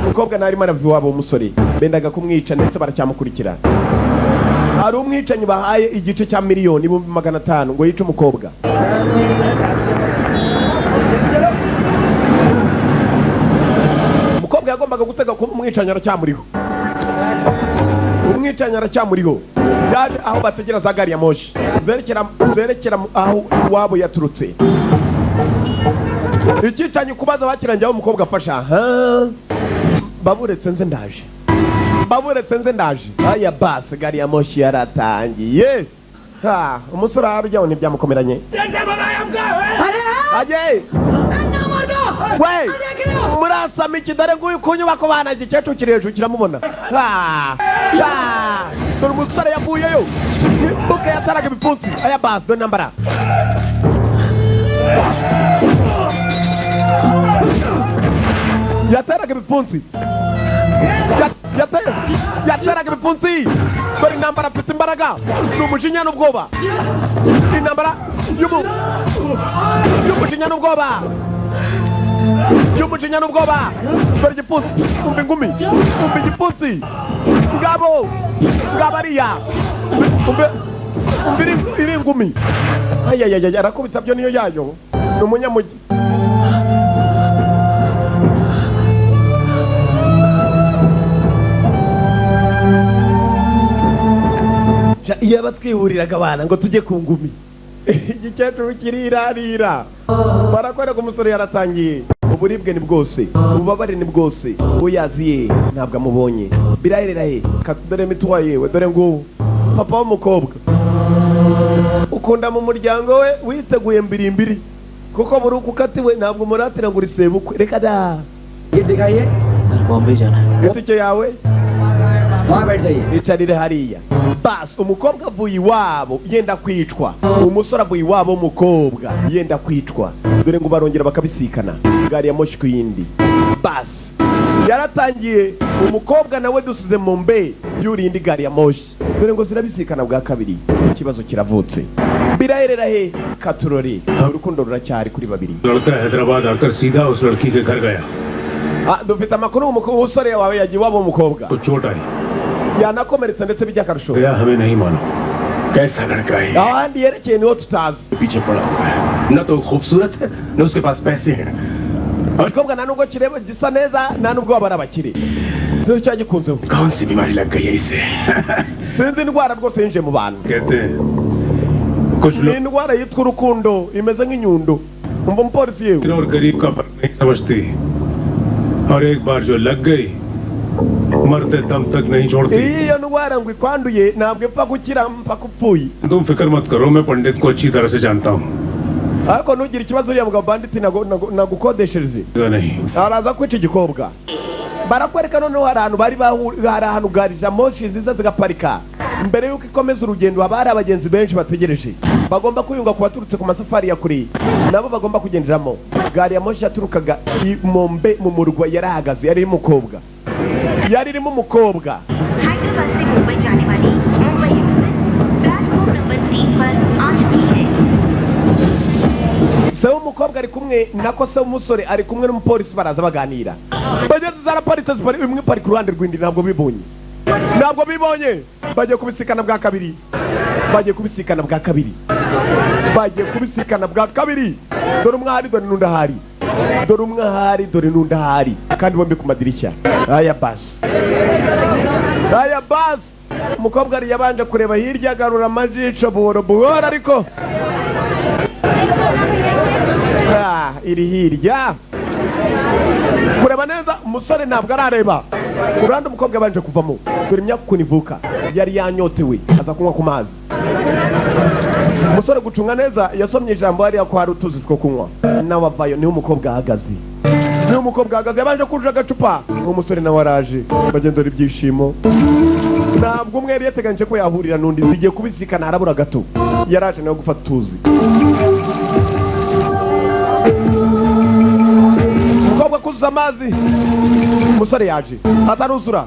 umukobwa narimo arava iwabo w'umusore bendaga kumwica ndetse baracyamukurikira hari umwicanyi bahaye igice cya miliyoni 500 ngo yice umukobwa umukobwa yagombaga gutega kuba umwicanyi aracyamuriho yaje aho bategera za gari ya moshi zerekera aho iwabo yaturutse ikicanyi kubaza bakirangiyeho umukobwa afasha baburetse nze ndaje aya basi gari ya moshi yaratangiye umusore arujyaho ntibyamukomeranye ajye we murasama ikidare nguyu ku nyubako bana igikecuru kiri hejuru kiramubona dore umusore yavuyeyo n'ibuke yataraga ibipfunsi aya basi dore nambara yateraga ibipfunsi yateraga ibipfunsi dore intambara afite imbaraga ni umujinya n'ubwoba intambara y'umujinya n'ubwoba y'umujinya n'ubwoba dore igipfunsi umva ingumi umva igipfunsi ngabo ariya umva iri ingumi ayayayaya arakubita byo niyo yayo ni umunyamugi iyo batwihuriraga abana ngo tujye ku ngumi igikecuru kirirarira barakwereka umusore yaratangiye uburibwe ni bwose ububabare ni bwose uyaziye ntabwo amubonye birahera he dore mitwa yewe dore ngubu papa w'umukobwa ukunda mu muryango we witeguye mbirimbiri kuko buri uko ukatiwe ntabwo umuratira ngo urisebukwe reka da दिखाइए सर बॉम्बे जाना है itike yawe वहाँ बैठ जाइए icarire hariya basi umukobwa avuye iwabo yenda kwicwa umusore avuye iwabo w'umukobwa yenda kwicwa dore ngo barongera bakabisikana gari ya moshi ku yindi basi yaratangiye umukobwa nawe dusize mu mbe yuri indi gari ya moshi dore ngo zirabisikana bwa kabiri ikibazo kiravutse biraherera he katurori urukundo ruracyari kuri babiri लड़का हैदराबाद आकर सीधा उस लड़की के घर गया dufite amakuru umusore wawe yagiye iwabo w'umukobwa कुछ चोट आई yanakomeretse ndetse by'akarusho गया हमें नहीं मालूम कैसा लड़का है ahandi yerekeye niho tutazi पीछे पड़ा हुआ है न तो खूबसूरत है न उसके पास पैसे हैं abakobwa nta nubwo kireba gisa neza nta nubwo baba ari abakire sinzi icyo yagikunzeho कौन सी बीमारी लग गई है इसे sinzi indwara rwose yinjiye mu bantu कहते हैं कुछ ni indwara yitwa urukundo imeze nk'inyundo umva umupolisi yewe और गरीब का फर्क नहीं समझती और एक बार जो लग गई मरते दम तक नहीं छोड़ती iyo ndwara ngo ikwanduye ntabwo ipfa gukira mpaka upfuye तुम फिक्र मत करो मैं पंडित को अच्छी तरह से जानता हूँ ariko ntugire ikibazo uriya mugabo banditi nagukodesheje नहीं araza kwica igikobwa barakwereka noneho hari ahantu gari ya moshi ziza zigaparika mbere y'uko ikomeza urugendo haba hari abagenzi benshi bategereje bagomba kwiyunga ku baturutse ku masafari ya kure nabo bagomba kugenderamo gari ya moshi yaturukaga i Mombe mu murwa yarahagaze yari irimo umukobwa yari irimo umukobwa Hyderabad से मुंबई जाने वाली Mumbai express platform number 3 पर आ चुकी है se w'umukobwa ari kumwe nako se w'umusore ari kumwe n'umupolisi baraza baganira bageze zaraparitse imwe parika uruhande rw'indi ntabwo bibonye bagiye kubisikana bwa kabiri bagiye kubisikana bwa kabiri dore umwe ahari dore n'undi ahari dore umwe ahari dore n'undi ahari kandi bombi ku madirishya aya basi umukobwa ari yabanje kureba hirya agarura amajisho buhoro buhoro ariko iri hirya kureba neza umusore ntabwo arareba ku ruhande umukobwa yabanje kuvamo dore imyaka ukuntu ivuka yari yanyotewe aza kunywa ku mazi umusore gucunga neza yasomye ijambo hariya ko hari utuzi two kunywa nawe avayo niho umukobwa ahagaze yabanje kurusha agacupa umusore nawe araje bagendera ibyishimo ntabwo umwe yari yateganyije ko yahurira n'undi zigiye kubisikana harabura gato yaraje nawe gufata utuzi umukobwa kuzuza amazi umusore yaje ataruzura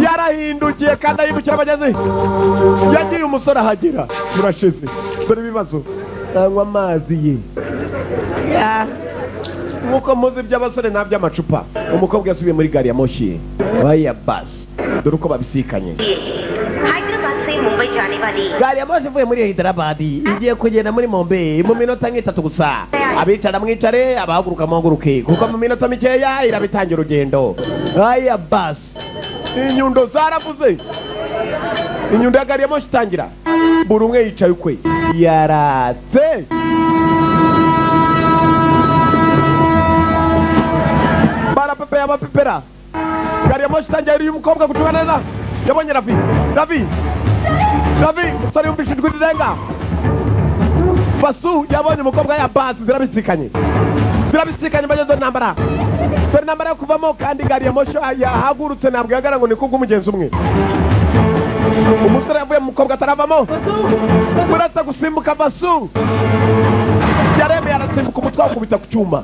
yarahindukiye kandi ahindukira abagenzi yagiye umusore ahagera turashize dore ibibazo nanywa amazi ye nk'uko muzi iby'abasore nta by'amacupa umukobwa yasubiye muri gari ya moshi ye baya basi dore uko babisikanye Hyderabad से मुंबई जाने वाली gari ya moshi ivuye muri Hyderabad igiye kugenda muri Mombe mu minota nk'itatu gusa abicara mwicare abahaguruka muhaguruke kuko mu minota mikeya irabitangira urugendo aya basi inyundo zaravuze inyundo ya gari ya moshi itangira buri umwe yicaye ukwe yaratse barapepera abapepera gari ya moshi itangira iriho umukobwa gucunga neza yabonye Ravi umusore yumvise ijwi rirenga Basu yabonye umukobwa ya basi zirabisikanye bageze intambara dore intambara yo kuvamo kandi gari ya moshi yahagurutse ntabwo yagara ngo ni kubw'umugenzi umwe umusore yavuye mu mukobwa ataravamo murasa gusimbuka basu yaremeye arasimbuka umutwe awukubita ku cyuma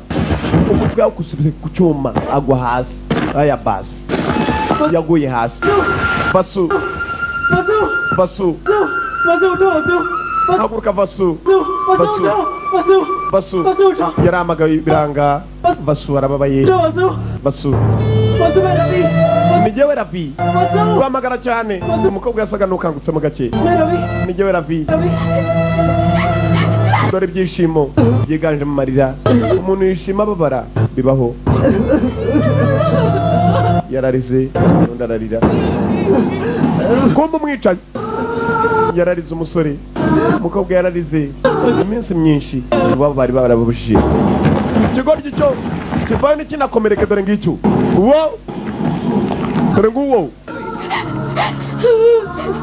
umutwe yawukubise ku cyuma agwa hasi aya basi yaguye hasi basu basu haguruka basu basu yaramagaye biranga basu arababaye basu nijewe Ravi guhamagara cyane umukobwa yasaga n'ukangutsemo gake nijewe Ravi dore ibyishimo byiganje mu marira umuntu yishima ababara bibaho yararize undi ararira kumva umwicanyi yararize umusore umukobwa yararize iminsi myinshi iwabo bari barababujije ikigoryi cyo kivaye n'ikinakomereke dore ngicyo uwo dore nguwo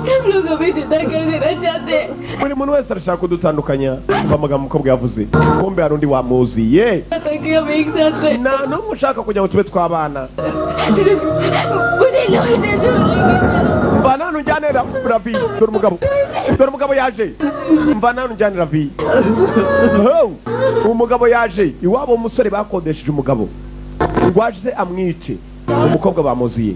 सब लोग अभी जुदा कर देना चाहते हैं buri muntu wese arashaka kudutandukanya bamagambo umukobwa yavuze kumbe hari undi wamuziye ताकि हम एक साथ रहे nta n'umwe ushaka kugira ngo tube twabana मुझे लोही दे दो mva nta nujyane Ravi dore umugabo yaje mva nta nujyane Ravi umugabo yaje iwabo umusore bakodesheje umugabo ngo aje amwice umukobwa bamuziye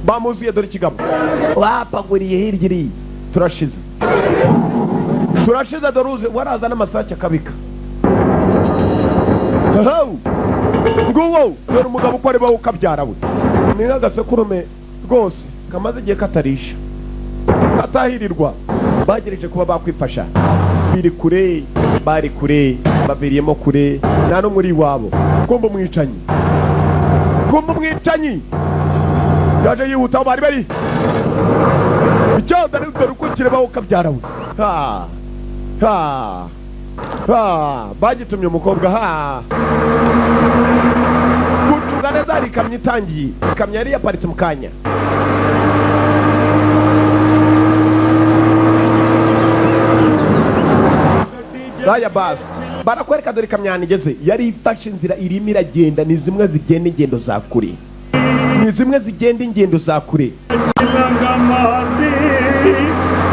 bamuziye dore ikigabo wapaguriye hirya iriya turashize dore uje waraza n'amasake akabika nguwo dore umugabo uko ari bawe ukabyara we ni nk'agasekurume rwose kamaze igihe katarisha katahirirwa bagerageje kuba bakwifasha bari kure baviriyemo kure nta n'umwe uri iwabo kumva umwicanyi yaje yihuta aho bari bari icyo dore ukurikire bawe ukabyara we bagitumye umukobwa gucunga neza hari ikamyo itangiye ikamyo yari yaparitse mu kanya baya basi barakwereka dore ikamyo ahantu igeze yari ifashe inzira irimo iragenda ni zimwe zigenda ingendo za kure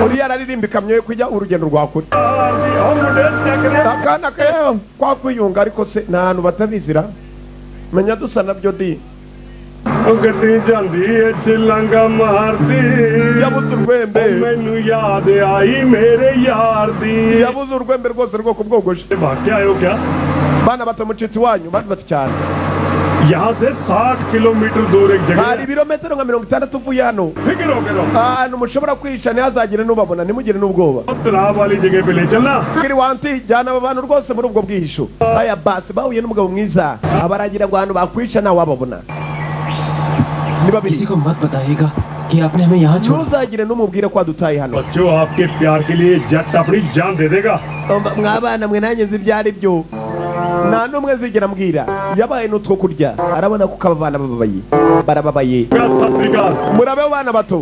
uriya araririmba ikamyo yo kujya urugendo rwa kure akana kayo kwa kwiyunga ariko se nta hantu batabizira menya dusa nabyo di गड्डी जांदी है चिलंगा मारदी yabuze urwembe मैनू याद आई मेरे यार दी yabuze urwembe rwose rwo kubwogosha भाग आयो क्या bana batamucitse iwanyu bandi bati cyane यहाँ से 60 किलोमीटर दूर एक जगह hari ibirometero nka 60 uvuye hano ahantu mushobora kwihisha ntihazagire n'ubabona ntimugire n'ubwoba तलाब वाली जगह पे ले चलना kiriwanti jyana aba bantu rwose muri ubwo bwihisho aya basi bahuye n'umugabo mwiza abaragira ngo ahantu bakwihisha ntawe wababona किसी को मत बताइएगा कि आपने हमें यहाँ छोड़ा ntuzagire n'umubwire ko adutaye hano बच्चों आपके प्यार के लिए जट अपनी जान दे देगा mwabana mwe nanjye nzi ibyo ari byo nta n'umwe zigera mbwira yabaye n'utwo kurya arabona ko abana barababaye murabeho bana bato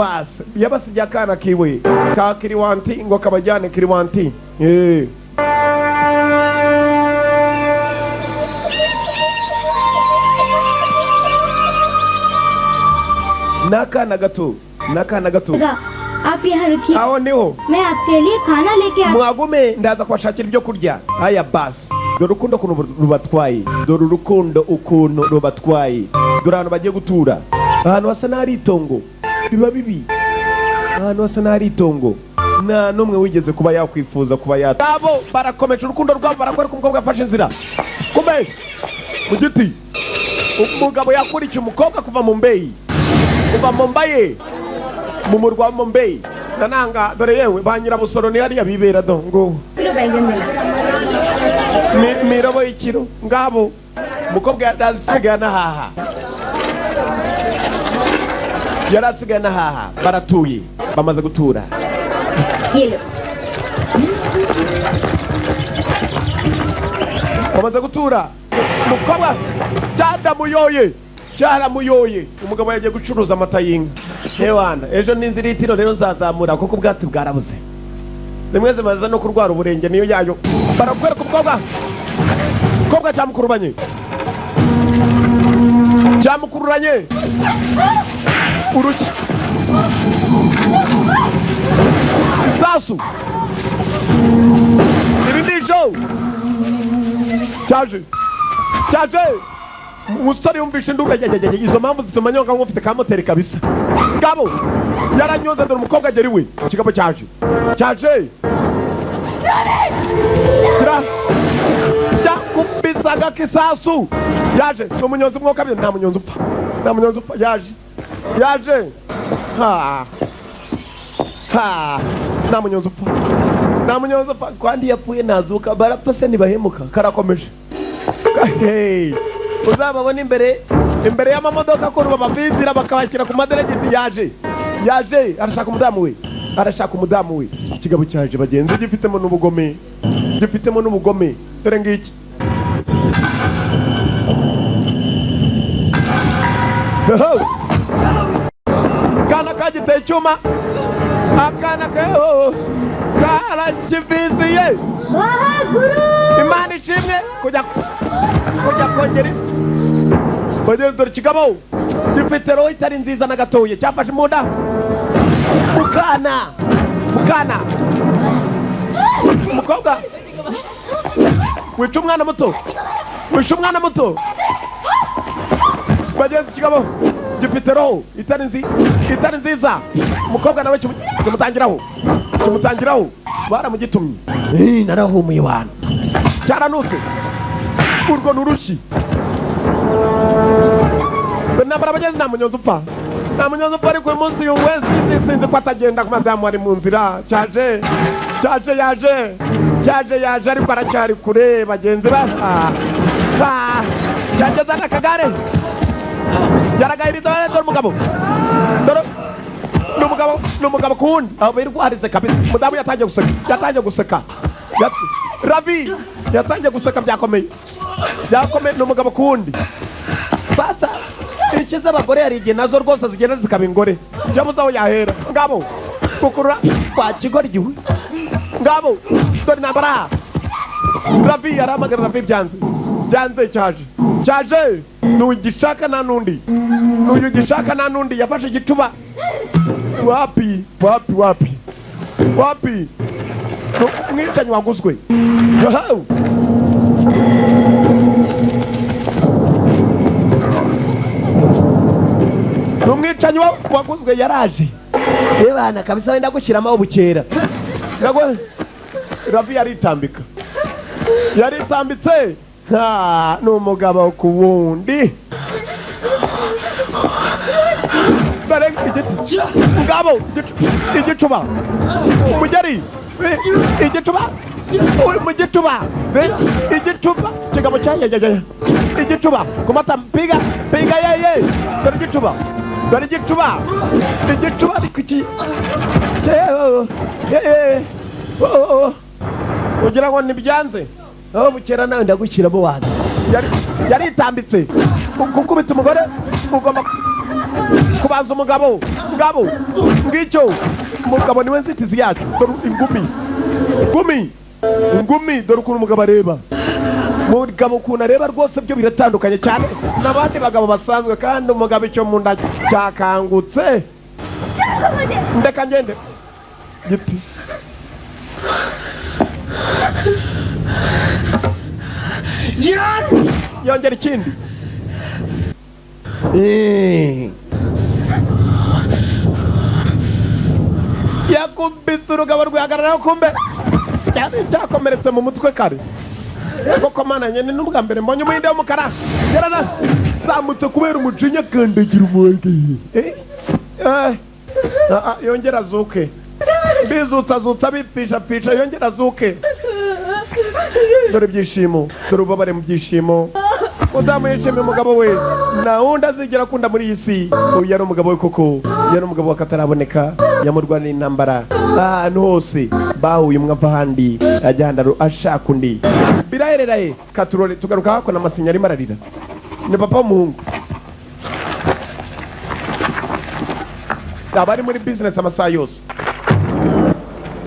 basi yabasibye akana kiwe ka kiriwanti ngo kabajyane kiriwanti n'akana gato आप यहाँ रुकिए aho niho मैं आपके लिए खाना लेके आ mwagume ndaza kubashakira ibyo kurya aya basi dore urukundo ukuntu rubatwaye dore urukundo ukuntu rubatwaye dore ahantu bagiye gutura ahantu hasa n'ahari itongo biba bibi ahantu hasa n'ahari itongo nta n'umwe wigeze kuba yakwifuza kuba abo barakomeje urukundo rwabo barakwereka umukobwa afashe inzira kumbe mu giti umugabo yakurikiye umukobwa kuva mu mbeyi kuva mu mbaye mu murwa wa Mumbai nananga dore yewe ba nyirabusoro ni hariya bibera do ngo mirobo y'ikiro ngabo umukobwa yarasigaye n'ahaha yarasigaye n'ahaha baratuye bamaze gutura bamaze gutura umukobwa cyaramuyoye umugabo yagiye gucuruza amata y'inka ewana ejo n'inzira y'itiro rero nzazamura kuko ubwatsi bwarabuze zimwe zimaze no kurwara uburenge niyo yayo barakwereka umukobwa cyamukurubanye cyamukururanye uruki isasu ibindisho cyaje umusore yumvishe induga izo mpamvu zituma nyonga nk'ufite ka moteri kabisa ngabo yaranyonze dore umukobwa agera iwe kigabo cyaje kira cyakubisaga kisasu yaje n'umunyonzi mwuka byo nta munyonzi upfa yaje nta munyonzi upfa kandi yapfuye nazuka barapfa se ntibahemuka karakomeje uzababona imbere y'amamodoka ko babavizira bakabashyira ku maderegiti yaje arashaka umudamu we ikigabo cyaje bagenzi gifitemo n'ubugome dore ngiki kana kagiteye icyuma akana karakiviziye Imana ishimwe kujya kongera bagenzi dore ikigabo gifite roho itari nziza na gatoye cyafashe imbunda mukana umukobwa wica umwana muto bagenzi ikigabo gifite roho itari nziza umukobwa nawe kimutangiraho baramugitumye narahumuye wana cyaranutse urwo nurushyi nambara bagenzi nta munyonzi upfa ariko uyu munsi uyu wese sinzi ko atagenda ku madamu ari mu nzira cyaje ariko aracyari kure bagenzi cyageze n'akagare yaragahiriza dore umugabo n'umugabo ku wundi aho birwarize kabisa umudamu yatangiye guseka Ravi yatangiye guseka byakomeye n'umugabo ku wundi basa inshyi z'abagore hari igihe nazo rwose zigenda zikaba ingore ibyo muzaho yahera ngabo gukurura kwa kigori igihu ngabo dore nambara Ravi arahamagara Ravi byanze cyaje n'ugishaka nta n'undi yafashe igicuba wapi umwicanyi waguzwe n'umwicanyi waguzwe yaraje bana kabisa wenda gushyiramo bukera Ravi yaritambitse n'umugabo ku wundi ngabo igicuba umugeri igituba kigabo cyayayaya igituba kumata piga yeye dore igituba rikuki ugira ngo nibyanze aho bukera nawe ndagushyiramo wana yaritambitse gukubita umugore ugomba kubanza umugabo ngicyo umugabo niwe nzitizi yacu dore ingumi dore ukuntu umugabo areba umugabo ukuntu areba rwose byo biratandukanye cyane n'abandi bagabo basanzwe kandi umugabo icyo mu nda cyakangutse ndeka ngende giti yongera ikindi yakubise urugabo rwihagararaho kumbe cyakomeretse mu mutwe kare koko mana nyene n'ubwa mbere mbonye umuhinde w'umukara zamutse kubera umujinya kandagira umuhinde yongera azuke bizutsa bipisha yongera azuke dore ibyishimo dore ubabare mu byishimo udamu yishimiye umugabo we nta wundi azigera akunda muri iyi si uyu yari umugabo we koko yari umugabo wakataraboneka yamurwanira intambara ahantu hose bahuye umwe ava ahandi ajyana ashaka undi birahereraye katurore tugaruka hakona amasinya arimo ararira ni papa w'umuhungu abari muri business amasaha yose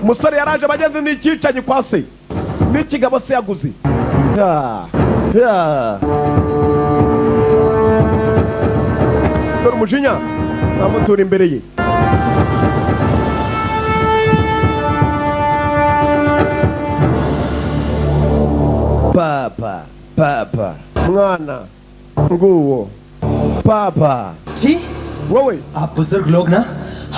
umusore yaraje bageze n'ikicanyi kwa se n'ikigabo se yaguze umujinya amutura imbere ye. Papa, papa, mwana, nguwo, papa. जी wowe आप बुजुर्ग लोग ना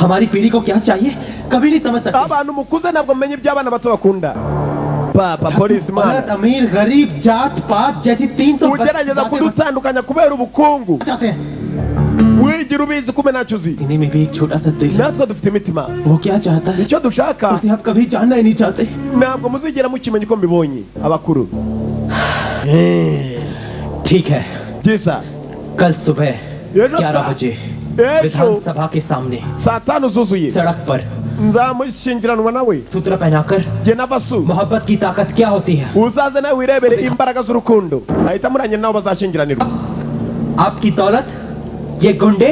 हमारी पीढ़ी को क्या चाहिए कभी नहीं समझ सकते abantu mukuze ntabwo mumenye iby'abana bato bakunda. Papa polisi औरत, man अमीर गरीब जात पात जैसी 300 ugerageza kudutandukanya kubera ubukungu चाहते हैं wigira ubizi kume ntacyo uzi. सीने में भी एक छोटा सा दिल है natwe dufite imitima वो क्या चाहता है icyo dushaka उसे आप कभी जानना ही नहीं चाहते ntabwo muzigera mukimenya uko mbibonye abakuru. ठीक है gisa कल सुबह ejo 11 saa बजे ejo विधानसभा के सामने saa 5 zuzuye सड़क पर nzamushyingiranwa nawe सूत्र पहनाकर jye na basu मोहब्बत की ताकत क्या होती है uzaze nawe wirebere imbaraga z'urukundo ahita muranye nawe bazashyingiranirwa. आपकी दौलत ये गुंडे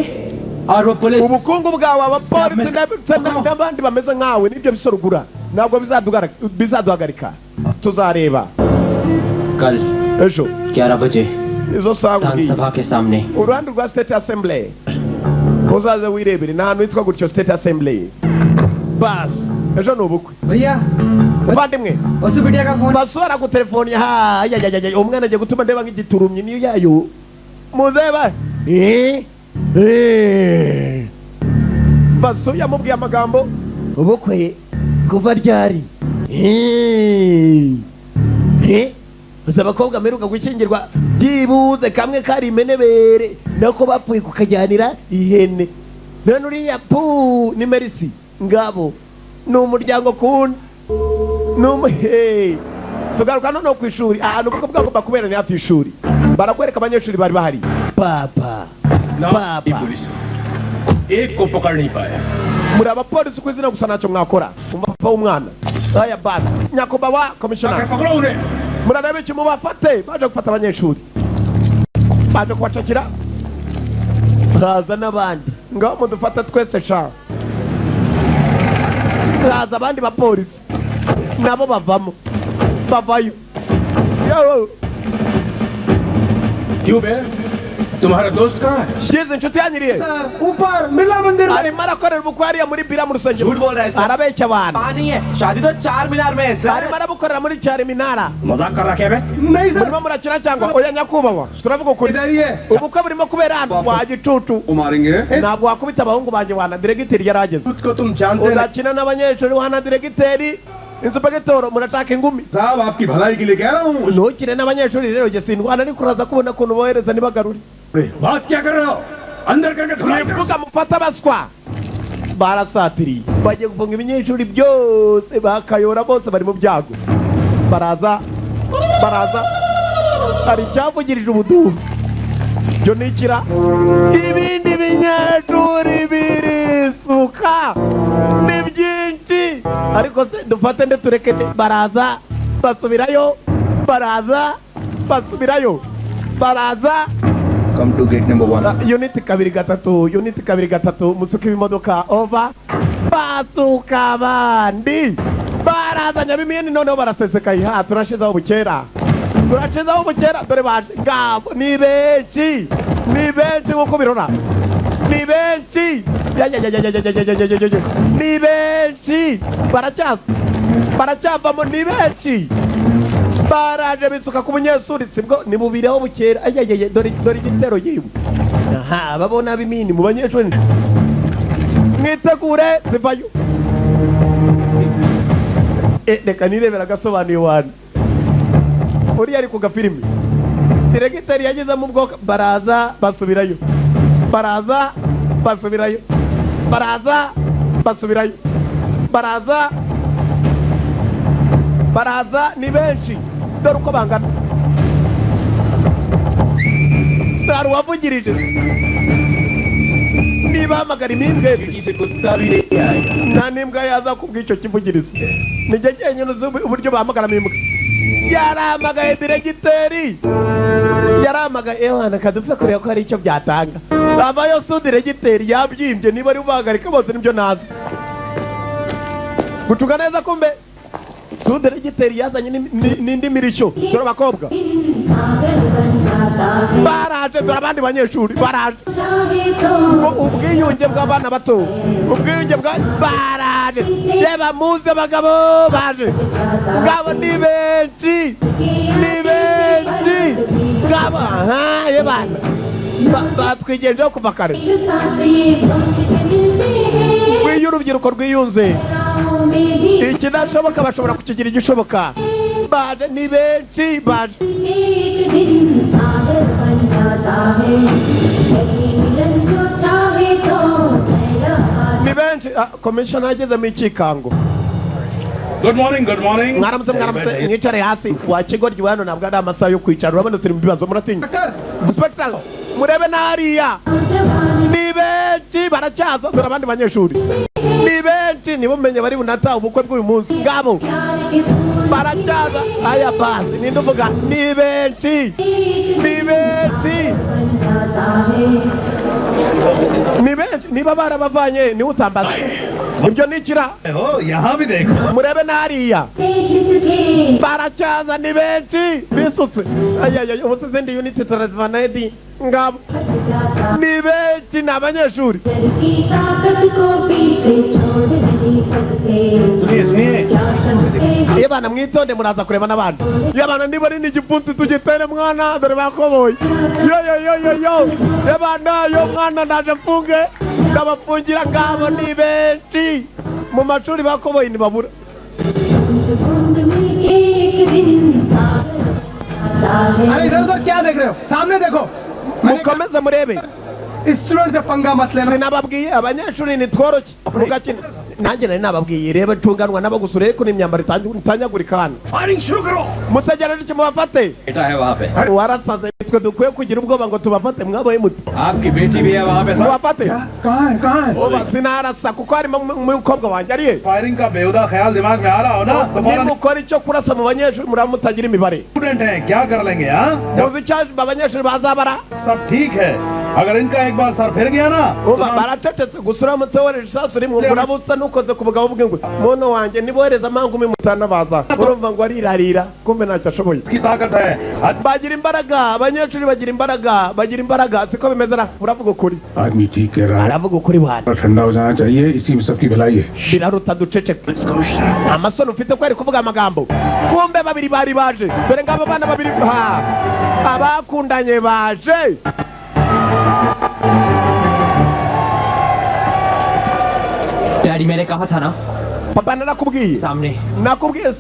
और वो police ubukungu bwawe abapolisi n'abandi bameze nkawe nibyo bisorugura ntabwo bizaduhagarika tuzareba कल ejo 11 बजे izo saa nkubwiye विधानसभा के सामने uruhande rwa state assembly uzaze wirebere ni ahantu hitwa gutyo state assembly. basi ejo ni ubukwe भैया muvandimwe उस बिटिया का phone basubira gutelefoni ha umwana agiye gutuma ndeba nk'igiturumyi niyo yayo muzeba basu yamubwiye amagambo ubukwe kuva ryari uzi abakobwa mperuka gushyingirwa byibuze kamwe kari imenebere nako bapfuye kukajyanira ihene none uriya pu ni merisi ngabo ni umuryango kundi tugaruka noneho ku ishuri ahantu kuko bwagomba kubera ni hafi y'ishuri barakwereka abanyeshuri bari bahari. papa papa एक को पकड़ नहीं पाया muri abapolisi ku izina gusa ntacyo mwakora umupapa w'umwana aya basi nyakubahwa komishona murarebe iki mubafate baje gufata abanyeshuri baje kubacakira haza n'abandi ngaho mudufata twese sha haza abandi bapolisi nabo bavayo yo क्यों बे तुम्हारा दोस्त कहाँ है Shize inshuti yanyiriye ऊपर मिला मंदिर में arimo arakorera ubukwe hariya muri bira mu rusengero झूठ बोल रहा है सर arabeshya abantu पानी है शादी तो 4 मीनार में है sir arimo arabukorera muri cyari minara मजाक कर रखे बे नहीं sir murimo murakina cyangwa oya nyakubahwa turavuga ukuri इधर ही है ubukwe burimo kubera hano wa gicucu मारेंगे ntabwo wakubita abahungu banjye wana diregiteri yarageze खुद को तुम जानते नहीं urakina n'abanyeshuri wana diregiteri insupegitora murashaka ingumi साहब आपकी भलाई के लिए कह रहा हूँ ntukine n'abanyeshuri rero jye sindwana ariko uraza kubona ukuntu bohereza ntibagarure बात क्या कर रहे हो अंदर करके धुलाई करो mvuga mufata abaswa barasatiriye bagiye gufunga ibinyeshuri byose bakayora bose bari mu byago baraza hari icyavugirije ubuduha byo nikira ibindi binyeshuri birisuka ni byinshi ariko se dufate nde tureke nde baraza basubirayo come to gate number 1 unit kabiri gatatu musuka ibimodoka over basuka abandi barazanye ab'imiyeni noneho barasesekaye ha turashizeho ubukera dore baje ngabo ni benshi nk'uko birora ni benshi ni benshi baracyavamo ni benshi baraje bisuka ku munyeshuri sibwo ni bubireho bukera dore igitero yiwe aha babona bimini mu banyeshuri mwitegure zivayo reka nirebera agasobanuye wana uriya ari ku gafilimi diregiteri yagezemo ubwoko baraza basubirayo baraza ni benshi dore uko bangana hari uwavugirije niba hamagara imimbwe nta n'imbwa yaza kubw'icyo kivugirizo nijye jyenyine uzi uburyo bahamagaramo imbwa yarahamagaye diregiteri ewana kadupfe kureba ko hari icyo byatanga avayo su diregiteri yabyimbye niba ari bubahagarika bose nibyo nazi gucunga neza kumbe su diregiteri yazanye n'indi mirishyo dore abakobwa baraje dore abandi banyeshuri baraje ubwiyunge bw'abana bato ubwiyunge bwa baraje reba muze abagabo baje ngabo ni benshi ngabo aha ye bana batwigejeho kuva kare iyo urubyiruko rwiyunze ikidashoboka bashobora kukigira igishoboka baje ni benshi baje ni benshi komishona ageze mu ikikango. Good morning, good morning. Mwaramutse mwicare hasi wa kigoryi hano nabwo ari amasaha yo kwicara urabona turi mu bibazo muratinya inspector murebe nariya ni benshi baracyaza dore abandi banyeshuri ni benshi nibo menye bari bunata ubukwe bw'uyu munsi ngabo baracyaza aya basi ninde uvuga ni benshi niba barabavanye ni utambaza ibyo nikira murebe nariya baracyaza ni benshi bisutse ayaya ubu zindi unit transvanedi ngabo ni benshi n'abanyeshuri iyo bana mwitonde muraza kureba n'abandi iyo bana niba ari n'igipfunsi tugitere mwana dore bakoboye yo bana yo mwana ndaje mfunge ndabafungira ngabo ni benshi mu mashuri bakoboye ntibabura अरे इधर उधर क्या देख रहे हो सामने देखो mukomeze murebe student से पंगा मत लेना sinababwiye abanyeshuri nitworoke mugakina nanjye nari nababwiye reba tunganwa n'abagusure ko n'imyambaro itanyagurika hano mutegereje iki mubafate बेटा है वहाँ पे warasaze twe dukwiye kugira ubwoba ngo tubafate mwabaye muti आपकी बेटी भी है वहाँ पे mubafate कहाँ है sinarasa kuko harimo umukobwa wanjye ariye firing का बेहुदा ख्याल दिमाग में आ रहा हो ना तो nimukora icyo kurasa mu banyeshuri muraba mutagira imibare student हैं क्या कर लेंगे muzi icyo abanyeshuri bazabara सब ठीक है अगर इनका एक बार सर फिर गया ना baracecetse gusa uramutse wohereje isasu rimwe uraba usa n'ukoze ku bugabo bwe ngo muntu wanjye nibohereza amangumi mutana baza urumva ngo arirarira kumbe ntacyo ashoboye bagira imbaraga abanyeshuri bagira imbaraga siko bimeze na uravuga ukuri आदमी ठीक कह रहा है aravuga ukuri bwana और ठंडा हो जाना चाहिए इसी में सबकी भलाई है biraruta duceceke nta masoni ufite ko ari kuvuga amagambo kumbe babiri bari baje dore ngabo bana babiri abakundanye baje daddy मैंने कहा था ना papa narakubwiye सामने nakubwiye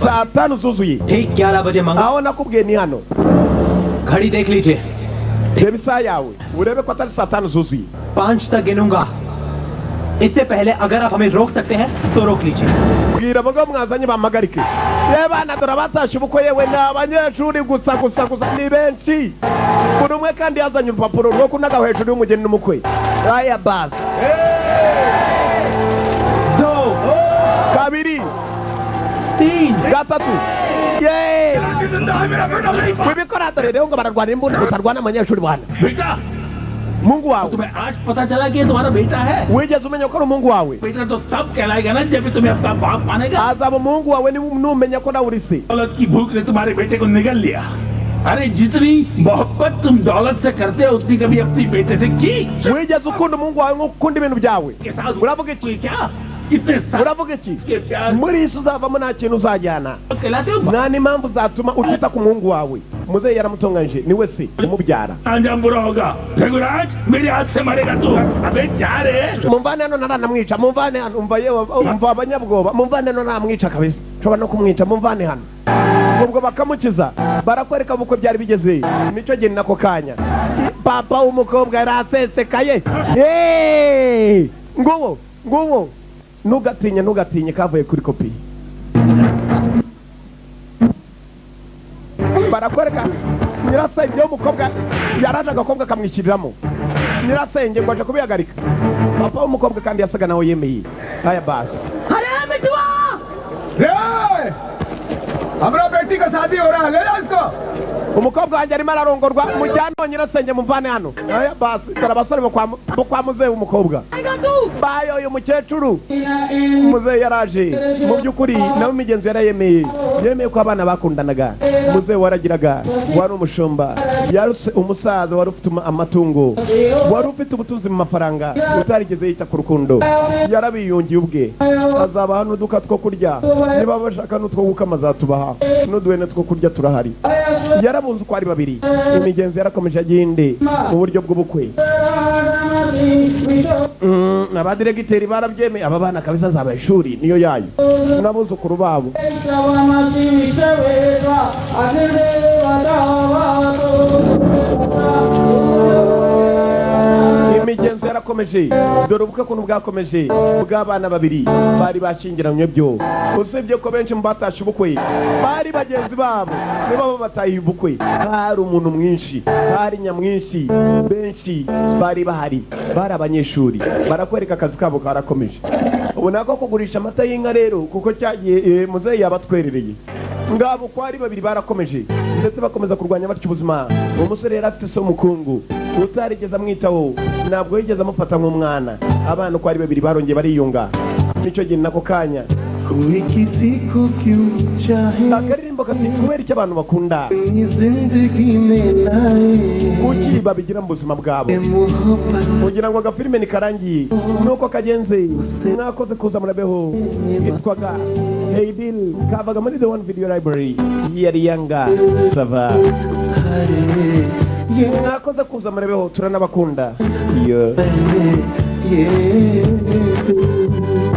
saa 5 zuzuye ठीक 11 बजे मंगा aho nakubwiye ni hano घड़ी देख लीजिए reba isaha yawe urebe ko atari saa 5 zuzuye 5 तक गिनूंगा इससे पहले अगर आप हमें रोक सकते हैं तो रोक लीजिए bwira abagabo mwazanye bamagarike reba na dore abatashe ubukwe yewe ni abanyeshuri gusa ni benshi buri umwe kandi yazanye urupapuro rwo kunaga hejuru y'umugeni n'umukwe aya basi kabiri gatatu wibikora dore rero ngo bararwana imbunda utarwana abanyeshuri bwana Mungu wawe तुम्हें आज पता चला कि तुम्हारा बेटा है wigeze umenya ko ari Mungu wawe बेटा तो तब कहलाएगा ना जब तुम्हें अपना बाप मानेगा azaba Mungu wawe numenya ko nawe uri se दौलत की भूख ने तुम्हारे बेटे को निगल लिया अरे जितनी मोहब्बत तुम दौलत से करते हो उतनी कभी अपनी बेटे से की wigeze ukunda Mungu wawe nk'ukunda ibintu byawe uravuga iki क्या uravuga iki muri isi uzavamo nta kintu uzajyana nta n'impamvu zatuma utita ku Mungu wawe muzeyi yaramutunganyije niwe se umubyara अंजाम बुरा होगा रघुराज मेरे हाथ से मरेगा तू अबे जा रे mumvane hano naranamwica mumvane hano umva abanyabwoba mumvane hano namwica kabisa nshobora no kumwica mumvane hano ubwo bakamukiza barakwereka ubukwe byari bigeze nicyo gihe nako kanya papa w'umukobwa yarasesekaye nguwo ntugatinye kavuye kuri kopi barakwereka nyirasenge w'umukobwa yaraje agakobwa kamwishyuriramo nyirasenge ngo aje kubihagarika papa w'umukobwa kandi yasaga nawe yemeye aya basi हमारा बेटी का शादी हो रहा है ले लो इसको umukobwa wanjye arimo ararongorwa mujyane nyirasenge muvane hano aya basi dore abasore bo kwa muzeyi w'umukobwa bayoye umukecuru muzeyi yaraje mu by'ukuri nawe imigenzo yarayemeye yemeye ko abana bakundanaga muzehe waragiraga wari umushumba yari umusaza wari ufite amatungo wari ufite ubutunzi mu mafaranga utarigeze yita ku rukundo yarabiyungiye ubwe azabaha n'uduka two kurya niba bashaka n'utwo gukama azatubaha n'uduhene two kurya turahari yarabunze uko ari babiri imigenzo yarakomeje agende mu buryo bw'ubukwe n'abadiregiteri barabyemeye aba bana kabisa azaba ishuri niyo yayo n'abuzukuru babo imigenzo yarakomeje dore ubukwe kuntu bwakomeje bw'abana babiri bari bashyingiranywe byo usibye ko benshi mu batashe ubukwe bari bagenzi babo nibo batahiye ubukwe hari umuntu mwinshi hari nyamwinshi benshi bari bahari bari abanyeshuri barakwereka akazi kabo karakomeje ubu nako kugurisha amata y'inka rero kuko cyagiye muzehe yabatwerereye ngabo ko ari babiri barakomeje ndetse bakomeza kurwanya batyo ubuzima uwo musore yari afite se w'umukungu utarigeze amwitaho ntabwo yigeze amufata nk'umwana abana uko ari babiri barongeye bariyunga nicyo gihe nako kanya akaririmbo kati kubera icyo abantu bakunda kuki babigira mu buzima bwabo kugira ngo agafilime nikarangiye nuko kagenze mwakoze kuza murabeho yitwaga Hey Bill kavaga muri The One Video Library yari yanga sava mwakoze kuza murabeho turanabakunda yeah.